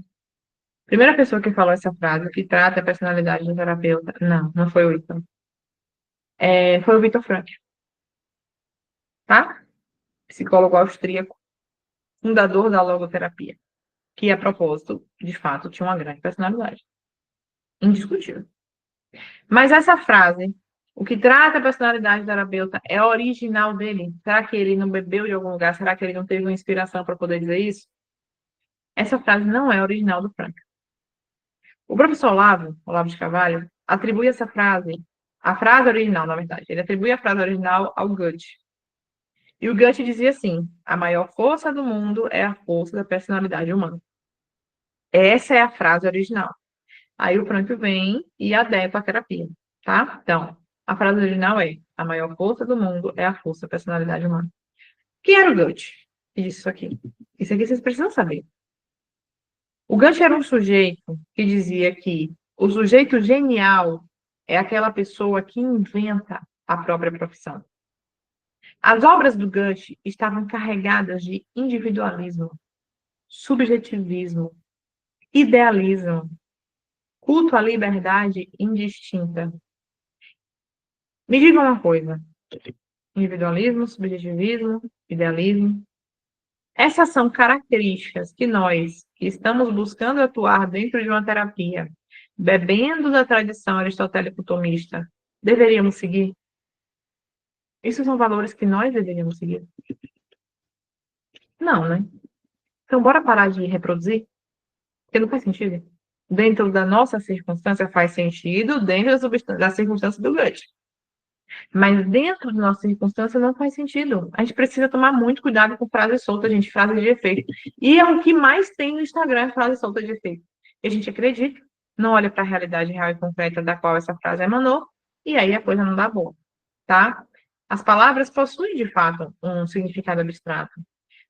Primeira pessoa que falou essa frase, que trata a personalidade do terapeuta, não foi o Victor. Foi o Victor Frankl, tá? Psicólogo austríaco, fundador da logoterapia, que, a propósito, de fato, tinha uma grande personalidade. Indiscutível. Mas essa frase, o que trata a personalidade do terapeuta, é original dele? Será que ele não bebeu de algum lugar? Será que ele não teve uma inspiração para poder dizer isso? Essa frase não é original do Frankl. O professor Olavo de Carvalho, atribui essa frase, a frase original, na verdade, ele atribui a frase original ao Goethe. E o Goethe dizia assim: a maior força do mundo é a força da personalidade humana. Essa é a frase original. Aí o Frankl vem e adequa a terapia, tá? Então, a frase original é: a maior força do mundo é a força da personalidade humana. Quem era o Goethe? Isso aqui. Isso aqui vocês precisam saber. O Gandhi era um sujeito que dizia que o sujeito genial é aquela pessoa que inventa a própria profissão. As obras do Gandhi estavam carregadas de individualismo, subjetivismo, idealismo, culto à liberdade indistinta. Me diga uma coisa: individualismo, subjetivismo, idealismo. Essas são características que nós, que estamos buscando atuar dentro de uma terapia, bebendo da tradição aristotélico-tomista, deveríamos seguir? Isso são valores que nós deveríamos seguir? Não, né? Então, bora parar de reproduzir? Porque não faz sentido. Dentro da nossa circunstância faz sentido, dentro da circunstância do Goethe. Mas dentro da nossa circunstância não faz sentido. A gente precisa tomar muito cuidado com frases soltas, gente, frases de efeito. E é o que mais tem no Instagram, frases soltas de efeito. E a gente acredita, não olha para a realidade real e concreta da qual essa frase emanou, e aí a coisa não dá boa, tá? As palavras possuem, de fato, um significado abstrato,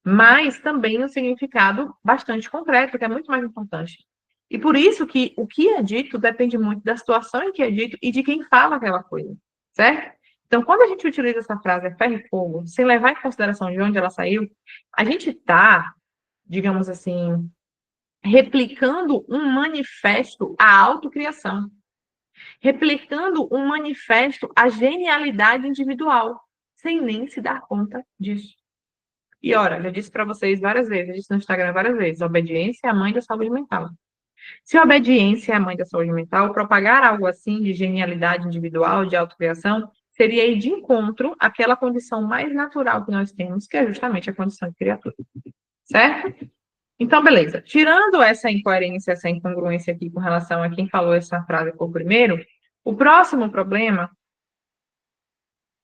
mas também um significado bastante concreto, que é muito mais importante. E por isso que o que é dito depende muito da situação em que é dito e de quem fala aquela coisa, certo? Então, quando a gente utiliza essa frase ferro e fogo, sem levar em consideração de onde ela saiu, a gente está, digamos assim, replicando um manifesto à autocriação, replicando um manifesto à genialidade individual, sem nem se dar conta disso. E ora, já disse para vocês várias vezes, já disse no Instagram várias vezes, obediência é a mãe da saúde mental. Se a obediência é a mãe da saúde mental, propagar algo assim de genialidade individual, de autocriação, seria ir de encontro àquela condição mais natural que nós temos, que é justamente a condição de criatura. Certo? Então, beleza. Tirando essa incoerência, essa incongruência aqui com relação a quem falou essa frase por primeiro, o próximo problema.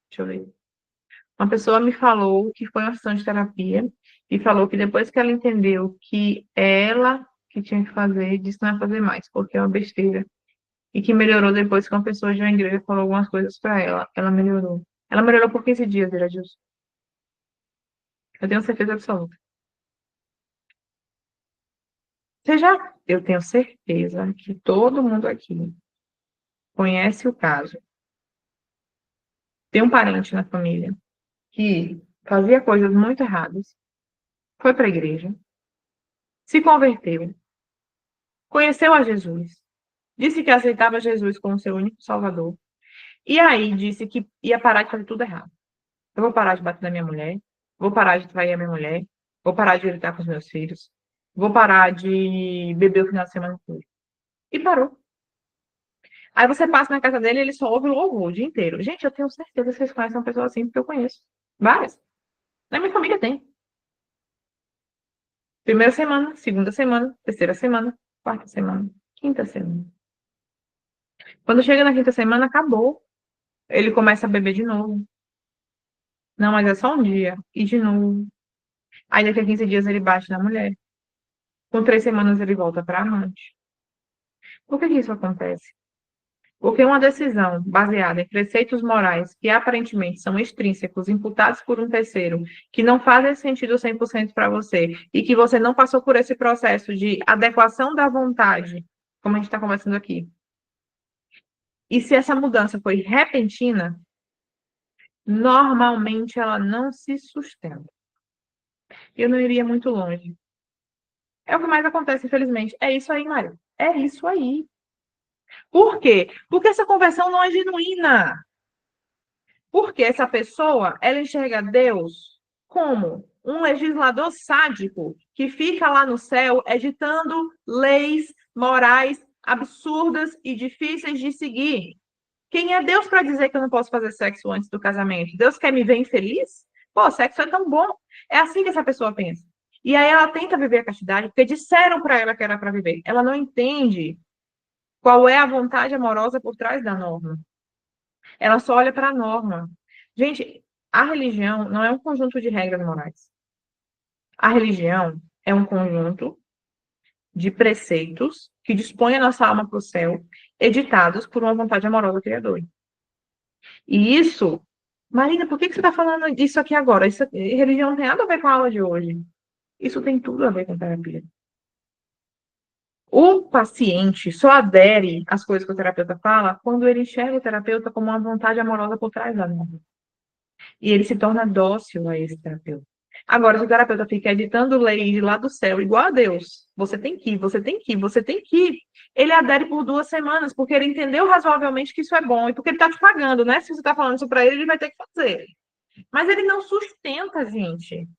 Deixa eu ver. Uma pessoa me falou que foi uma sessão de terapia e falou que depois que ela entendeu que ela que tinha que fazer, disse que não ia fazer mais, porque é uma besteira. E que melhorou depois que uma pessoa de uma igreja falou algumas coisas para ela. Ela melhorou. Ela melhorou por 15 dias, Iradilson. Eu tenho certeza absoluta. Eu tenho certeza que todo mundo aqui conhece o caso. Tem um parente na família que fazia coisas muito erradas, foi para a igreja, se converteu, conheceu a Jesus, disse que aceitava Jesus como seu único salvador, e aí disse que ia parar de fazer tudo errado. Eu vou parar de bater na minha mulher, vou parar de trair a minha mulher, vou parar de gritar com os meus filhos, vou parar de beber o final de semana todo. E parou. Aí você passa na casa dele e ele só ouve louvor o dia inteiro. Gente, eu tenho certeza que vocês conhecem uma pessoa assim, porque eu conheço. Várias. Na minha família tem. Primeira semana, segunda semana, terceira semana, quarta semana, quinta semana. Quando chega na quinta semana, acabou. Ele começa a beber de novo. Não, mas é só um dia. E de novo. Aí daqui a 15 dias ele bate na mulher. Com 3 semanas ele volta para amante. Por que isso acontece? Porque uma decisão baseada em preceitos morais que aparentemente são extrínsecos, imputados por um terceiro, que não fazem sentido 100% para você, e que você não passou por esse processo de adequação da vontade, como a gente está conversando aqui. E se essa mudança foi repentina, normalmente ela não se sustenta. Eu não iria muito longe. É o que mais acontece, infelizmente. É isso aí, Mário. É isso aí. Por quê? Porque essa conversão não é genuína. Porque essa pessoa, ela enxerga Deus como um legislador sádico que fica lá no céu editando leis morais absurdas e difíceis de seguir. Quem é Deus para dizer que eu não posso fazer sexo antes do casamento? Deus quer me ver infeliz? Pô, sexo é tão bom. É assim que essa pessoa pensa. E aí ela tenta viver a castidade porque disseram para ela que era para viver. Ela não entende qual é a vontade amorosa por trás da norma. Ela só olha para a norma. Gente, a religião não é um conjunto de regras morais. A religião é um conjunto de preceitos que dispõem a nossa alma para o céu, editados por uma vontade amorosa criadora. E isso, Marina, por que você está falando disso aqui agora? Isso, religião não tem nada a ver com a aula de hoje. Isso tem tudo a ver com terapia. O paciente só adere às coisas que o terapeuta fala quando ele enxerga o terapeuta como uma vontade amorosa por trás da norma. E ele se torna dócil a esse terapeuta. Agora, se o terapeuta fica editando leis lá do céu, igual a Deus, você tem que ir, você tem que ir, você tem que ir, ele adere por 2 semanas, porque ele entendeu razoavelmente que isso é bom, e porque ele está te pagando, né? Se você está falando isso para ele, ele vai ter que fazer. Mas ele não sustenta, gente.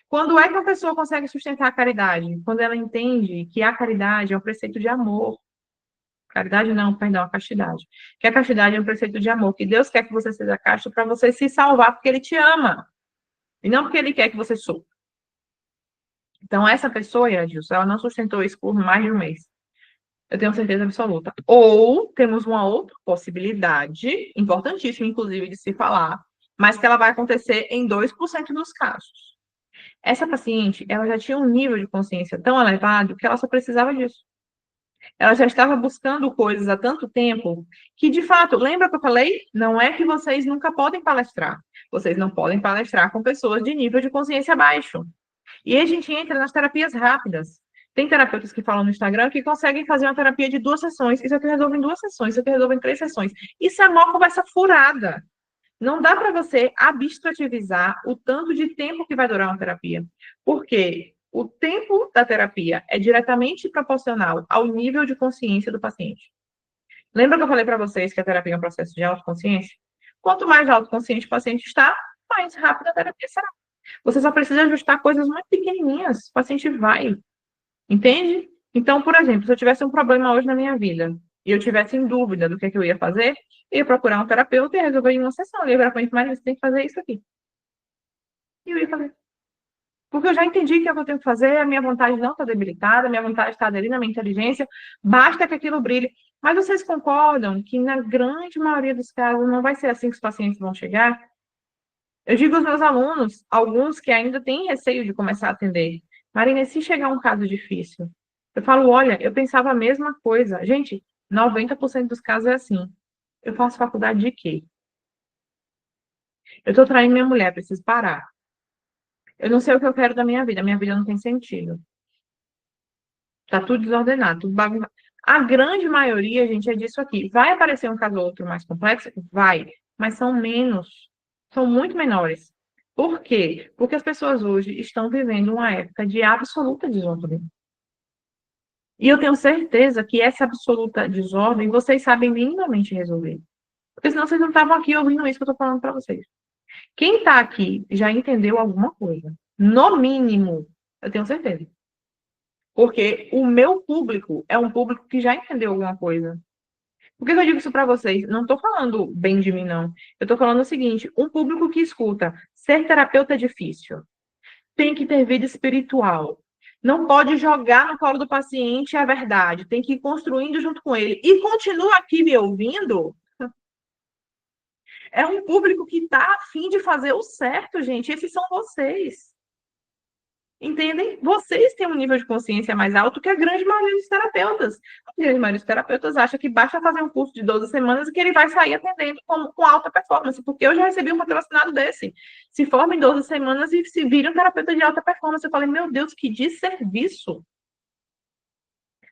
Quando é que uma pessoa consegue sustentar a caridade? Quando ela entende que a caridade é um preceito de amor. Caridade não, perdão, a castidade. Que a castidade é um preceito de amor, que Deus quer que você seja casto para você se salvar, porque Ele te ama. E não porque Ele quer que você sofra. Então, essa pessoa, Edilson, ela não sustentou isso por mais de um mês. Eu tenho certeza absoluta. Ou temos uma outra possibilidade, importantíssima, inclusive, de se falar, mas que ela vai acontecer em 2% dos casos. Essa paciente, ela já tinha um nível de consciência tão elevado que ela só precisava disso. Ela já estava buscando coisas há tanto tempo que, de fato, lembra que eu falei? Não é que vocês nunca podem palestrar. Vocês não podem palestrar com pessoas de nível de consciência baixo. E aí a gente entra nas terapias rápidas. Tem terapeutas que falam no Instagram que conseguem fazer uma terapia de 2 sessões. Isso aqui resolve em 2 sessões, isso aqui resolve em 3 sessões. Isso é uma conversa furada. Não dá para você abstrativizar o tanto de tempo que vai durar uma terapia. Porque o tempo da terapia é diretamente proporcional ao nível de consciência do paciente. Lembra que eu falei para vocês que a terapia é um processo de autoconsciência? Quanto mais autoconsciente o paciente está, mais rápida a terapia será. Você só precisa ajustar coisas muito pequenininhas. O paciente vai. Entende? Então, por exemplo, se eu tivesse um problema hoje na minha vida e eu tivesse em dúvida do que eu ia fazer, eu ia procurar um terapeuta e resolver em uma sessão. Ele ia virar para mim, Maria, você tem que fazer isso aqui. E eu ia fazer. Porque eu já entendi o que é que eu tenho que fazer, a minha vontade não está debilitada, a minha vontade está aderida à minha inteligência, basta que aquilo brilhe. Mas vocês concordam que, na grande maioria dos casos, não vai ser assim que os pacientes vão chegar? Eu digo aos meus alunos, alguns que ainda têm receio de começar a atender, Marina, e se chegar um caso difícil? Eu falo, olha, eu pensava a mesma coisa. Gente, 90% dos casos é assim. Eu faço faculdade de quê? Eu estou traindo minha mulher, preciso parar. Eu não sei o que eu quero da minha vida não tem sentido. Tá tudo desordenado, tudo bagunçado. A grande maioria, gente, é disso aqui. Vai aparecer um caso ou outro mais complexo? Vai, mas são menos, são muito menores. Por quê? Porque as pessoas hoje estão vivendo uma época de absoluta desordem. E eu tenho certeza que essa absoluta desordem vocês sabem minimamente resolver. Porque senão vocês não estavam aqui ouvindo isso que eu estou falando para vocês. Quem está aqui já entendeu alguma coisa. No mínimo, eu tenho certeza. Porque o meu público é um público que já entendeu alguma coisa. Por que eu digo isso para vocês? Não estou falando bem de mim, não. Eu estou falando o seguinte: um público que escuta, ser terapeuta é difícil, tem que ter vida espiritual. Não pode jogar no colo do paciente a verdade, tem que ir construindo junto com ele. E continua aqui me ouvindo. É um público que está afim de fazer o certo, gente. Esses são vocês. Entendem? Vocês têm um nível de consciência mais alto que a grande maioria dos terapeutas. A grande maioria dos terapeutas acha que basta fazer um curso de 12 semanas e que ele vai sair atendendo com alta performance, porque eu já recebi um patrocinado desse. Se forma em 12 semanas e se vira um terapeuta de alta performance. Eu falei, meu Deus, que desserviço.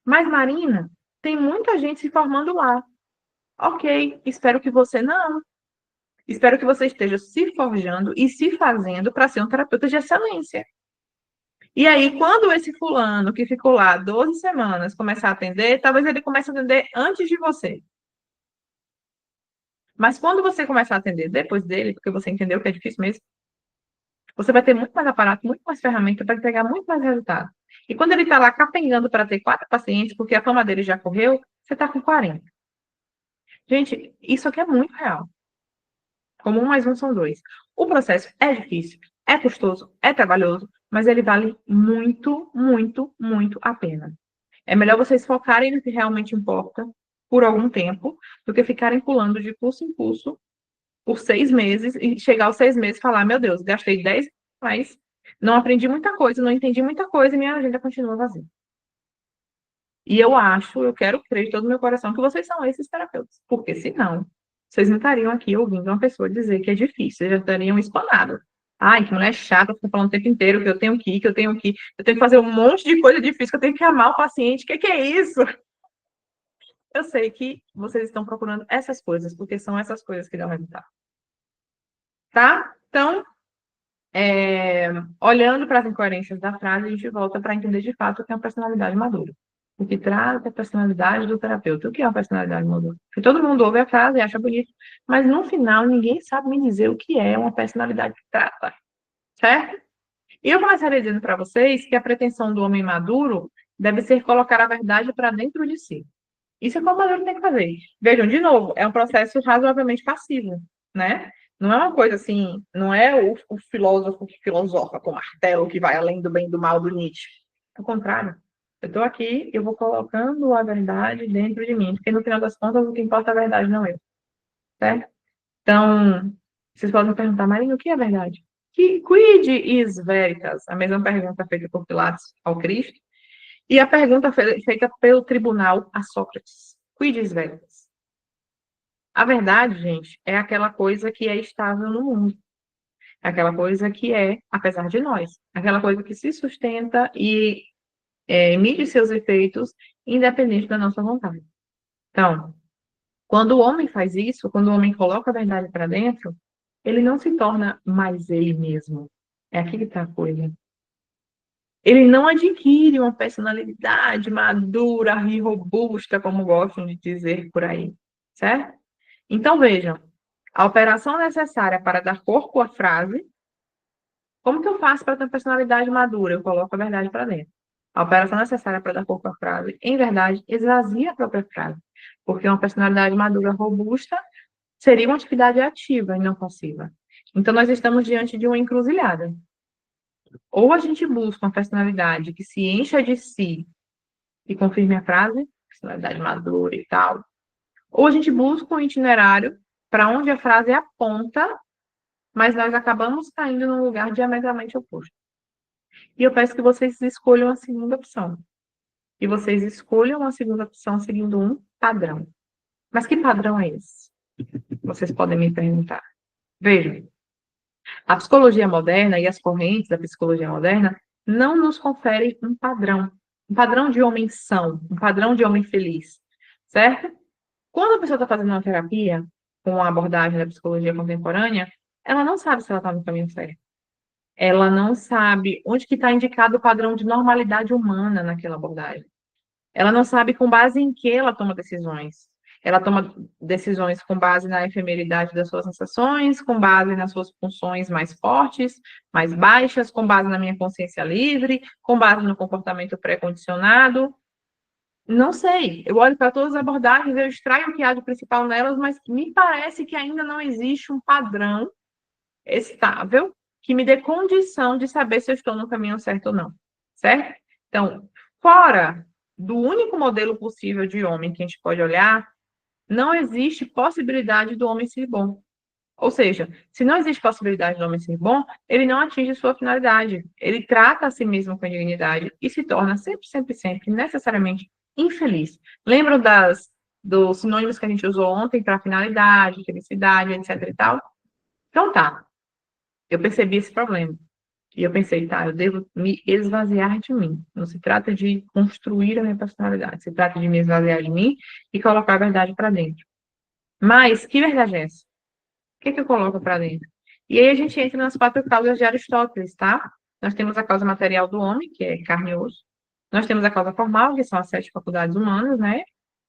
Mas, Marina, tem muita gente se formando lá. Ok, espero que você não. Espero que você esteja se forjando e se fazendo para ser um terapeuta de excelência. E aí, quando esse fulano que ficou lá 12 semanas começar a atender, talvez ele comece a atender antes de você. Mas quando você começar a atender depois dele, porque você entendeu que é difícil mesmo, você vai ter muito mais aparato, muito mais ferramenta para entregar muito mais resultado. E quando ele está lá capengando para ter 4 pacientes, porque a fama dele já correu, você está com 40. Gente, isso aqui é muito real. Como 1 mais 1 são 2. O processo é difícil, é custoso, é trabalhoso, mas ele vale muito, muito, muito a pena. É melhor vocês focarem no que realmente importa por algum tempo, do que ficarem pulando de curso em curso por 6 meses e chegar aos 6 meses e falar, meu Deus, gastei 10 reais, não aprendi muita coisa, não entendi muita coisa e minha agenda continua vazia. E eu acho, eu quero crer de todo o meu coração que vocês são esses terapeutas, porque senão, vocês não estariam aqui ouvindo uma pessoa dizer que é difícil, vocês já estariam espanados. Ai, que mulher chata, fica falando o tempo inteiro que eu tenho que ir, que eu tenho que ir, eu tenho que fazer um monte de coisa difícil, que eu tenho que amar o paciente, que é isso? Eu sei que vocês estão procurando essas coisas, porque são essas coisas que dão resultado. Tá? Então, olhando para as incoerências da frase, a gente volta para entender de fato o que é uma personalidade madura. O que trata a personalidade do terapeuta. O que é uma personalidade madura? Porque todo mundo ouve a frase e acha bonito, mas no final ninguém sabe me dizer o que é uma personalidade que trata. Certo? E eu começaria dizendo para vocês que a pretensão do homem maduro deve ser colocar a verdade para dentro de si. Isso é como o Maduro tem que fazer. Vejam, de novo, é um processo razoavelmente passivo, né? Não é uma coisa assim, não é o filósofo que filosofa com martelo, que vai além do bem e do mal do Nietzsche. Ao contrário, eu estou aqui, eu vou colocando a verdade dentro de mim, porque no final das contas o que importa é a verdade, não eu, certo? Então, vocês podem me perguntar, Marina, o que é verdade? Quid is veritas? A mesma pergunta feita por Pilatos ao Cristo, e a pergunta feita pelo tribunal a Sócrates. Quid is veritas? A verdade, gente, é aquela coisa que é estável no mundo. É aquela coisa que é, apesar de nós, aquela coisa que se sustenta e emite seus efeitos independente da nossa vontade. Então, quando o homem faz isso, quando o homem coloca a verdade para dentro, ele não se torna mais ele mesmo. É aqui que está a coisa. Ele não adquire uma personalidade madura e robusta, como gostam de dizer por aí, certo? Então, vejam, a operação necessária para dar corpo à frase, como que eu faço para ter uma personalidade madura? Eu coloco a verdade para dentro. A operação necessária para dar corpo à frase, em verdade, esvazia a própria frase, porque uma personalidade madura robusta seria uma atividade ativa e não passiva. Então, nós estamos diante de uma encruzilhada. Ou a gente busca uma personalidade que se encha de si e confirme a frase, personalidade madura e tal, ou a gente busca um itinerário para onde a frase aponta, mas nós acabamos caindo num lugar diametralmente oposto. E eu peço que vocês escolham a segunda opção. E vocês escolham a segunda opção seguindo um padrão. Mas que padrão é esse? Vocês podem me perguntar. Vejam, a psicologia moderna e as correntes da psicologia moderna não nos conferem um padrão de homem são, um padrão de homem feliz, certo? Quando a pessoa está fazendo uma terapia com a abordagem da psicologia contemporânea, ela não sabe se ela está no caminho certo. Ela não sabe onde que está indicado o padrão de normalidade humana naquela abordagem. Ela não sabe com base em que ela toma decisões. Ela toma decisões com base na efemeridade das suas sensações, com base nas suas funções mais fortes, mais baixas, com base na minha consciência livre, com base no comportamento pré-condicionado. Não sei. Eu olho para todas as abordagens, eu extraio o que há de principal nelas, mas me parece que ainda não existe um padrão estável que me dê condição de saber se eu estou no caminho certo ou não. Certo? Então, fora do único modelo possível de homem que a gente pode olhar, não existe possibilidade do homem ser bom. Ou seja, se não existe possibilidade do homem ser bom, ele não atinge sua finalidade. Ele trata a si mesmo com dignidade e se torna sempre, sempre, sempre, necessariamente infeliz. Lembram dos sinônimos que a gente usou ontem para finalidade, felicidade, etc e tal? Então tá, eu percebi esse problema. E eu pensei, tá, eu devo me esvaziar de mim. Não se trata de construir a minha personalidade, se trata de me esvaziar de mim e colocar a verdade para dentro. Mas, que verdade é essa? O que eu coloco para dentro? E aí a gente entra nas quatro causas de Aristóteles, tá? Nós temos a causa material do homem, que é carne e osso. Nós temos a causa formal, que são as sete faculdades humanas, né?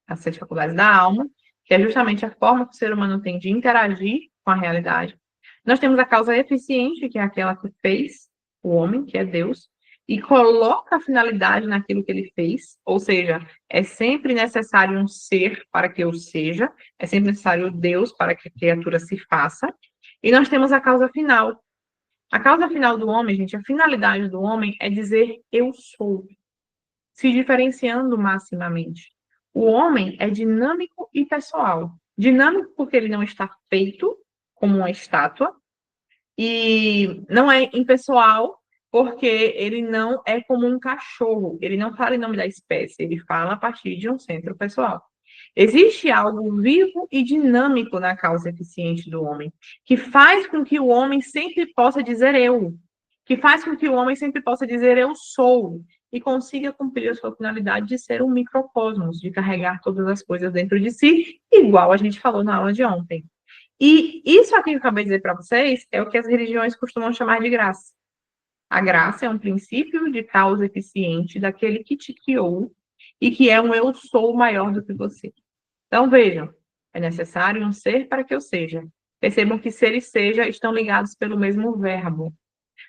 As sete faculdades da alma, que é justamente a forma que o ser humano tem de interagir com a realidade. Nós temos a causa eficiente, que é aquela que fez o homem, que é Deus, e coloca a finalidade naquilo que ele fez, ou seja, é sempre necessário um ser para que eu seja, é sempre necessário Deus para que a criatura se faça. E nós temos a causa final. A causa final do homem, gente, a finalidade do homem é dizer eu sou, se diferenciando maximamente. O homem é dinâmico e pessoal. Dinâmico porque ele não está feito como uma estátua, e não é impessoal porque ele não é como um cachorro, ele não fala em nome da espécie, ele fala a partir de um centro pessoal. Existe algo vivo e dinâmico na causa eficiente do homem, que faz com que o homem sempre possa dizer eu, que faz com que o homem sempre possa dizer eu sou, e consiga cumprir a sua finalidade de ser um microcosmos, de carregar todas as coisas dentro de si, igual a gente falou na aula de ontem. E isso aqui que eu acabei de dizer para vocês é o que as religiões costumam chamar de graça. A graça é um princípio de causa eficiente daquele que te criou e que é um eu sou maior do que você. Então, vejam, é necessário um ser para que eu seja. Percebam que ser e seja estão ligados pelo mesmo verbo.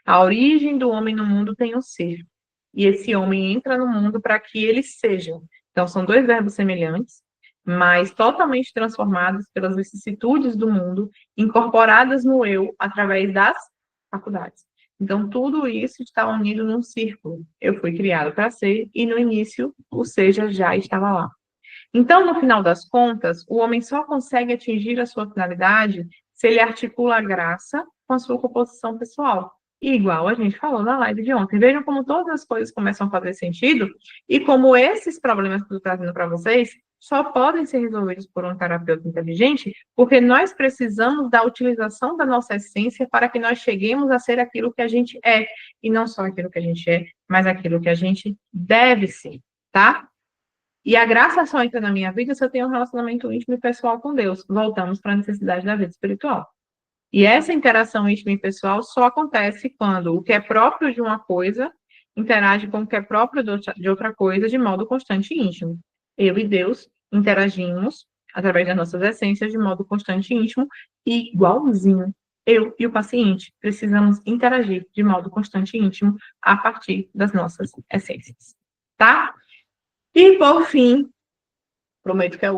A origem do homem no mundo tem um ser. E esse homem entra no mundo para que ele seja. Então, são dois verbos semelhantes, mas totalmente transformadas pelas vicissitudes do mundo, incorporadas no eu através das faculdades. Então, tudo isso está unido num círculo. Eu fui criado para ser, e no início, o seja já estava lá. Então, no final das contas, o homem só consegue atingir a sua finalidade se ele articula a graça com a sua composição pessoal. E igual a gente falou na live de ontem. Vejam como todas as coisas começam a fazer sentido e como esses problemas que eu estou trazendo para vocês só podem ser resolvidos por um terapeuta inteligente, porque nós precisamos da utilização da nossa essência para que nós cheguemos a ser aquilo que a gente é, e não só aquilo que a gente é, mas aquilo que a gente deve ser, tá? E a graça só entra na minha vida se eu tenho um relacionamento íntimo e pessoal com Deus. Voltamos para a necessidade da vida espiritual. E essa interação íntima e pessoal só acontece quando o que é próprio de uma coisa interage com o que é próprio de outra coisa de modo constante e íntimo. Eu e Deus interagimos através das nossas essências de modo constante e íntimo e igualzinho. Eu e o paciente precisamos interagir de modo constante e íntimo a partir das nossas essências. Tá? E, por fim, prometo que é o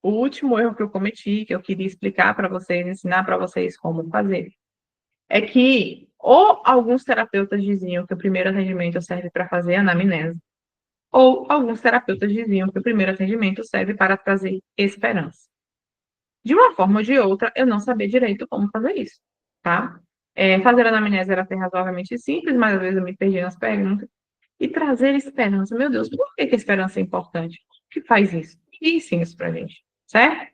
último erro que eu cometi, que eu queria explicar para vocês, ensinar para vocês como fazer, é que ou alguns terapeutas diziam que o primeiro atendimento serve para fazer anamnese, ou alguns terapeutas diziam que o primeiro atendimento serve para trazer esperança. De uma forma ou de outra, eu não sabia direito como fazer isso, tá? Fazer anamnese era até razoavelmente simples, mas às vezes eu me perdi nas perguntas. E trazer esperança. Meu Deus, por que a esperança é importante? O que faz isso? E ensina isso pra gente, certo?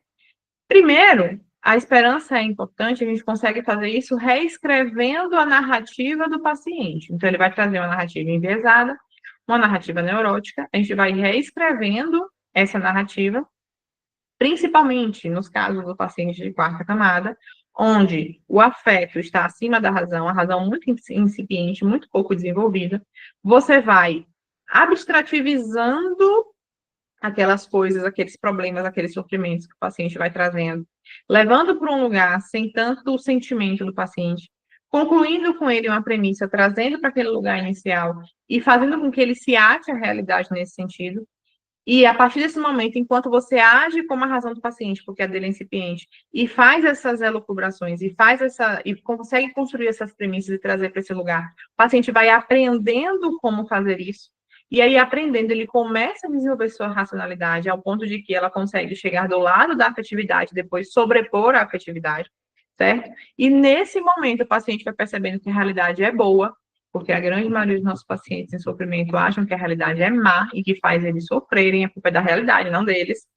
Primeiro, a esperança é importante, a gente consegue fazer isso reescrevendo a narrativa do paciente. Então, ele vai trazer uma narrativa enviesada, uma narrativa neurótica, a gente vai reescrevendo essa narrativa, principalmente nos casos do paciente de quarta camada, onde o afeto está acima da razão, a razão muito incipiente, muito pouco desenvolvida, você vai abstrativizando aquelas coisas, aqueles problemas, aqueles sofrimentos que o paciente vai trazendo, levando para um lugar sem tanto sentimento do paciente, concluindo com ele uma premissa, trazendo para aquele lugar inicial e fazendo com que ele se ate à realidade nesse sentido. E a partir desse momento, enquanto você age como a razão do paciente, porque a dele é incipiente, e faz essas elucubrações, e consegue construir essas premissas e trazer para esse lugar, o paciente vai aprendendo como fazer isso, e aí aprendendo, ele começa a desenvolver sua racionalidade, ao ponto de que ela consegue chegar do lado da afetividade, depois sobrepor a afetividade, certo? E nesse momento, o paciente vai percebendo que a realidade é boa, porque a grande maioria dos nossos pacientes em sofrimento acham que a realidade é má e que faz eles sofrerem, a culpa é da realidade, não deles.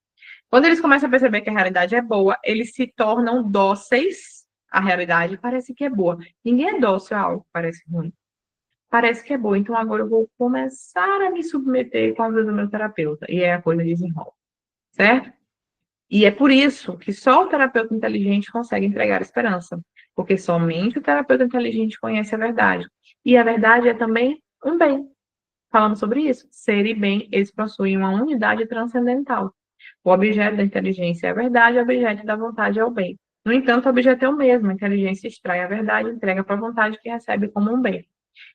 Quando eles começam a perceber que a realidade é boa, eles se tornam dóceis à realidade, parece que é boa. Ninguém é dócil a algo que parece ruim. Parece que é boa, então agora eu vou começar a me submeter com a ajuda do meu terapeuta. E aí a coisa desenrola, certo? E é por isso que só o terapeuta inteligente consegue entregar esperança, porque somente o terapeuta inteligente conhece a verdade. E a verdade é também um bem. Falamos sobre isso. Ser e bem, eles possuem uma unidade transcendental. O objeto da inteligência é a verdade, o objeto da vontade é o bem. No entanto, o objeto é o mesmo. A inteligência extrai a verdade e entrega para a vontade que recebe como um bem.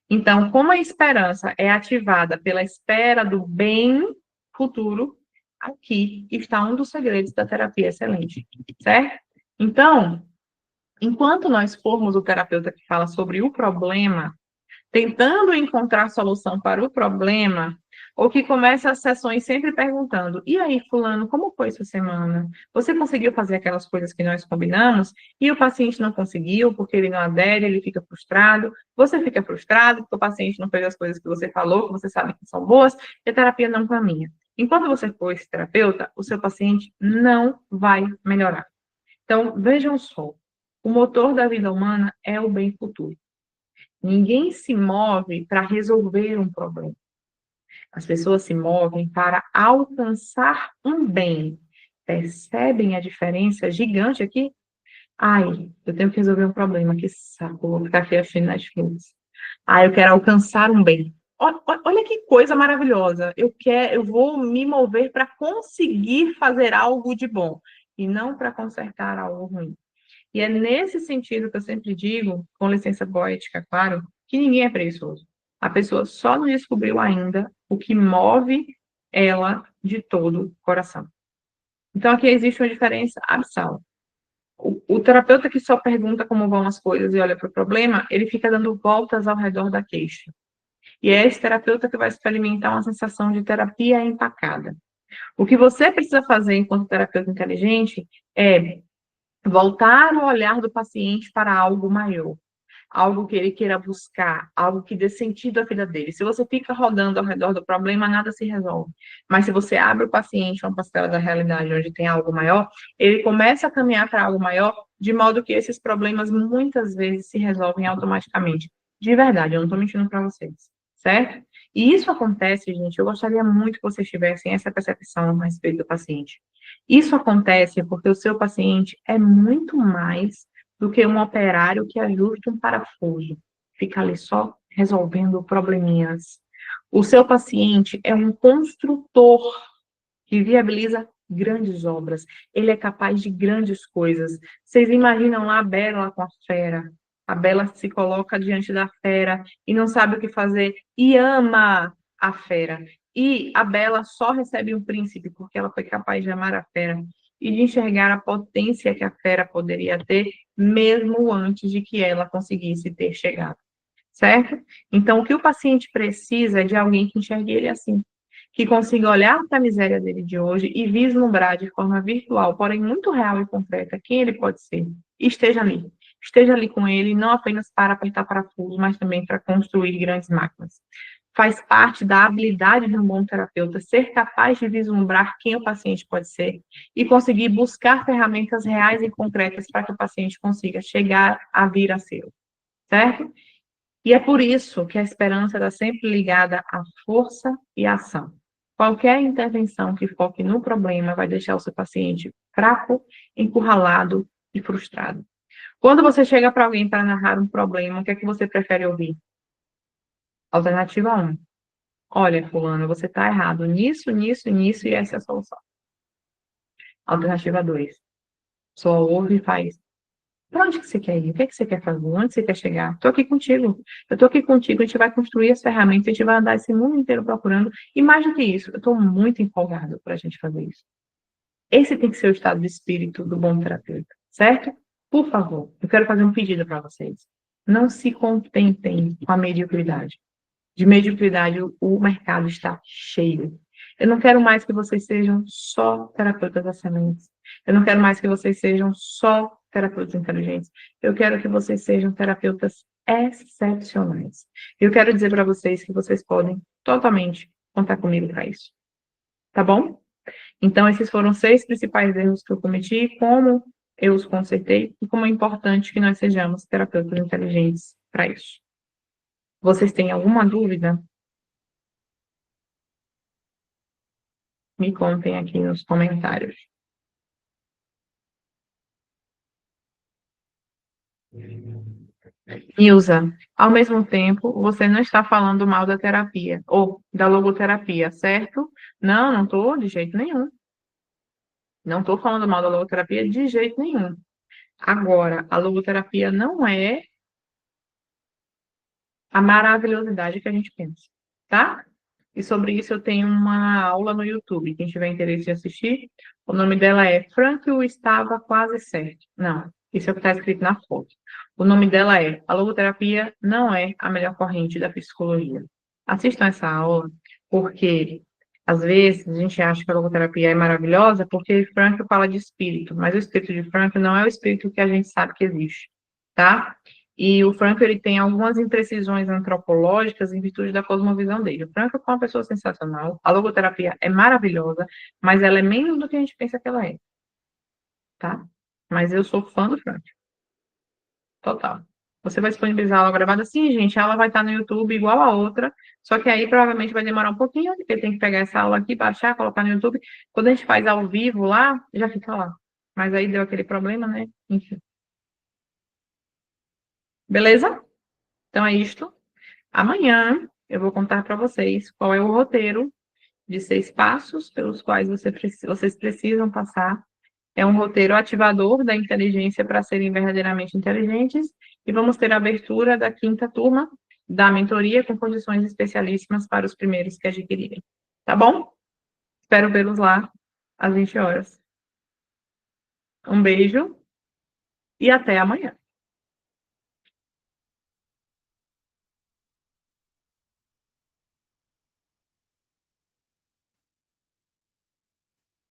Então, como a esperança é ativada pela espera do bem futuro, aqui está um dos segredos da terapia excelente, certo? Então, enquanto nós formos o terapeuta que fala sobre o problema, tentando encontrar solução para o problema, ou que começa as sessões sempre perguntando: e aí, fulano, como foi sua semana? Você conseguiu fazer aquelas coisas que nós combinamos? E o paciente não conseguiu porque ele não adere, ele fica frustrado. Você fica frustrado porque o paciente não fez as coisas que você falou, que você sabe que são boas, e a terapia não caminha. Enquanto você for esse terapeuta, o seu paciente não vai melhorar. Então, vejam só, o motor da vida humana é o bem futuro. Ninguém se move para resolver um problema. As pessoas se movem para alcançar um bem. Percebem a diferença gigante aqui? Ai, eu tenho que resolver um problema, que saco, vou ficar aqui assistindo Netflix. Ah, eu quero alcançar um bem. Olha que coisa maravilhosa. Eu vou me mover para conseguir fazer algo de bom e não para consertar algo ruim. E é nesse sentido que eu sempre digo, com licença poética, claro, que ninguém é preguiçoso. A pessoa só não descobriu ainda o que move ela de todo o coração. Então, aqui existe uma diferença abissal. O terapeuta que só pergunta como vão as coisas e olha para o problema, ele fica dando voltas ao redor da queixa. E é esse terapeuta que vai experimentar uma sensação de terapia empacada. O que você precisa fazer enquanto terapeuta inteligente é voltar o olhar do paciente para algo maior, algo que ele queira buscar, algo que dê sentido à vida dele. Se você fica rodando ao redor do problema, nada se resolve. Mas se você abre o paciente a uma parcela da realidade onde tem algo maior, ele começa a caminhar para algo maior, de modo que esses problemas muitas vezes se resolvem automaticamente. De verdade, eu não estou mentindo para vocês, certo? E isso acontece, gente, eu gostaria muito que vocês tivessem essa percepção a respeito do paciente. Isso acontece porque o seu paciente é muito mais do que um operário que ajusta um parafuso, fica ali só resolvendo probleminhas. O seu paciente é um construtor que viabiliza grandes obras. Ele é capaz de grandes coisas. Vocês imaginam lá a Bela com a fera? A Bela se coloca diante da fera e não sabe o que fazer e ama a fera. E a Bela só recebe um príncipe porque ela foi capaz de amar a fera e de enxergar a potência que a fera poderia ter, mesmo antes de que ela conseguisse ter chegado. Certo? Então, o que o paciente precisa é de alguém que enxergue ele assim, que consiga olhar para a miséria dele de hoje e vislumbrar de forma virtual, porém muito real e concreta, quem ele pode ser. E esteja ali. Esteja ali com ele, não apenas para apertar parafusos, mas também para construir grandes máquinas. Faz parte da habilidade de um bom terapeuta ser capaz de vislumbrar quem o paciente pode ser e conseguir buscar ferramentas reais e concretas para que o paciente consiga chegar a vir a ser, certo? E é por isso que a esperança está sempre ligada à força e à ação. Qualquer intervenção que foque no problema vai deixar o seu paciente fraco, encurralado e frustrado. Quando você chega para alguém para narrar um problema, o que é que você prefere ouvir? Alternativa 1. Olha, fulano, você está errado nisso, nisso, nisso, e essa é a solução. Alternativa 2. Só ouve e faz. Para onde que você quer ir? O que é que você quer fazer? Onde você quer chegar? Estou aqui contigo. Eu estou aqui contigo. A gente vai construir as ferramentas, a gente vai andar esse mundo inteiro procurando. E mais do que isso, eu estou muito empolgado para a gente fazer isso. Esse tem que ser o estado de espírito do bom terapeuta, certo? Por favor, eu quero fazer um pedido para vocês. Não se contentem com a mediocridade. De mediocridade, o mercado está cheio. Eu não quero mais que vocês sejam só terapeutas excelentes. Eu não quero mais que vocês sejam só terapeutas inteligentes. Eu quero que vocês sejam terapeutas excepcionais. Eu quero dizer para vocês que vocês podem totalmente contar comigo para isso. Tá bom? Então, esses foram 6 principais erros que eu cometi, como eu os consertei e como é importante que nós sejamos terapeutas inteligentes para isso. Vocês têm alguma dúvida? Me contem aqui nos comentários. Nilza, ao mesmo tempo, você não está falando mal da terapia, ou da logoterapia, certo? Não, não estou de jeito nenhum. Não estou falando mal da logoterapia de jeito nenhum. Agora, a logoterapia não é a maravilhosidade que a gente pensa, tá? E sobre isso eu tenho uma aula no YouTube. Quem tiver interesse em assistir, o nome dela é Frank estava quase certo. Não, isso é o que está escrito na foto. O nome dela é A Logoterapia não é a melhor corrente da psicologia. Assistam essa aula, porque às vezes a gente acha que a logoterapia é maravilhosa porque Frank fala de espírito, mas o espírito de Frank não é o espírito que a gente sabe que existe, tá? E o Franco, ele tem algumas imprecisões antropológicas em virtude da cosmovisão dele. O Franco é uma pessoa sensacional, a logoterapia é maravilhosa, mas ela é menos do que a gente pensa que ela é, tá? Mas eu sou fã do Franco, total. Você vai disponibilizar a aula gravada? Sim, gente, a aula vai estar no YouTube igual a outra, só que aí provavelmente vai demorar um pouquinho, porque tem que pegar essa aula aqui, baixar, colocar no YouTube. Quando a gente faz ao vivo lá, já fica lá. Mas aí deu aquele problema, né? Enfim. Beleza? Então é isto. Amanhã eu vou contar para vocês qual é o roteiro de 6 passos pelos quais vocês precisam passar. É um roteiro ativador da inteligência para serem verdadeiramente inteligentes. E vamos ter a abertura da 5ª turma da mentoria com condições especialíssimas para os primeiros que adquirirem. Tá bom? Espero vê-los lá às 20 horas. Um beijo e até amanhã.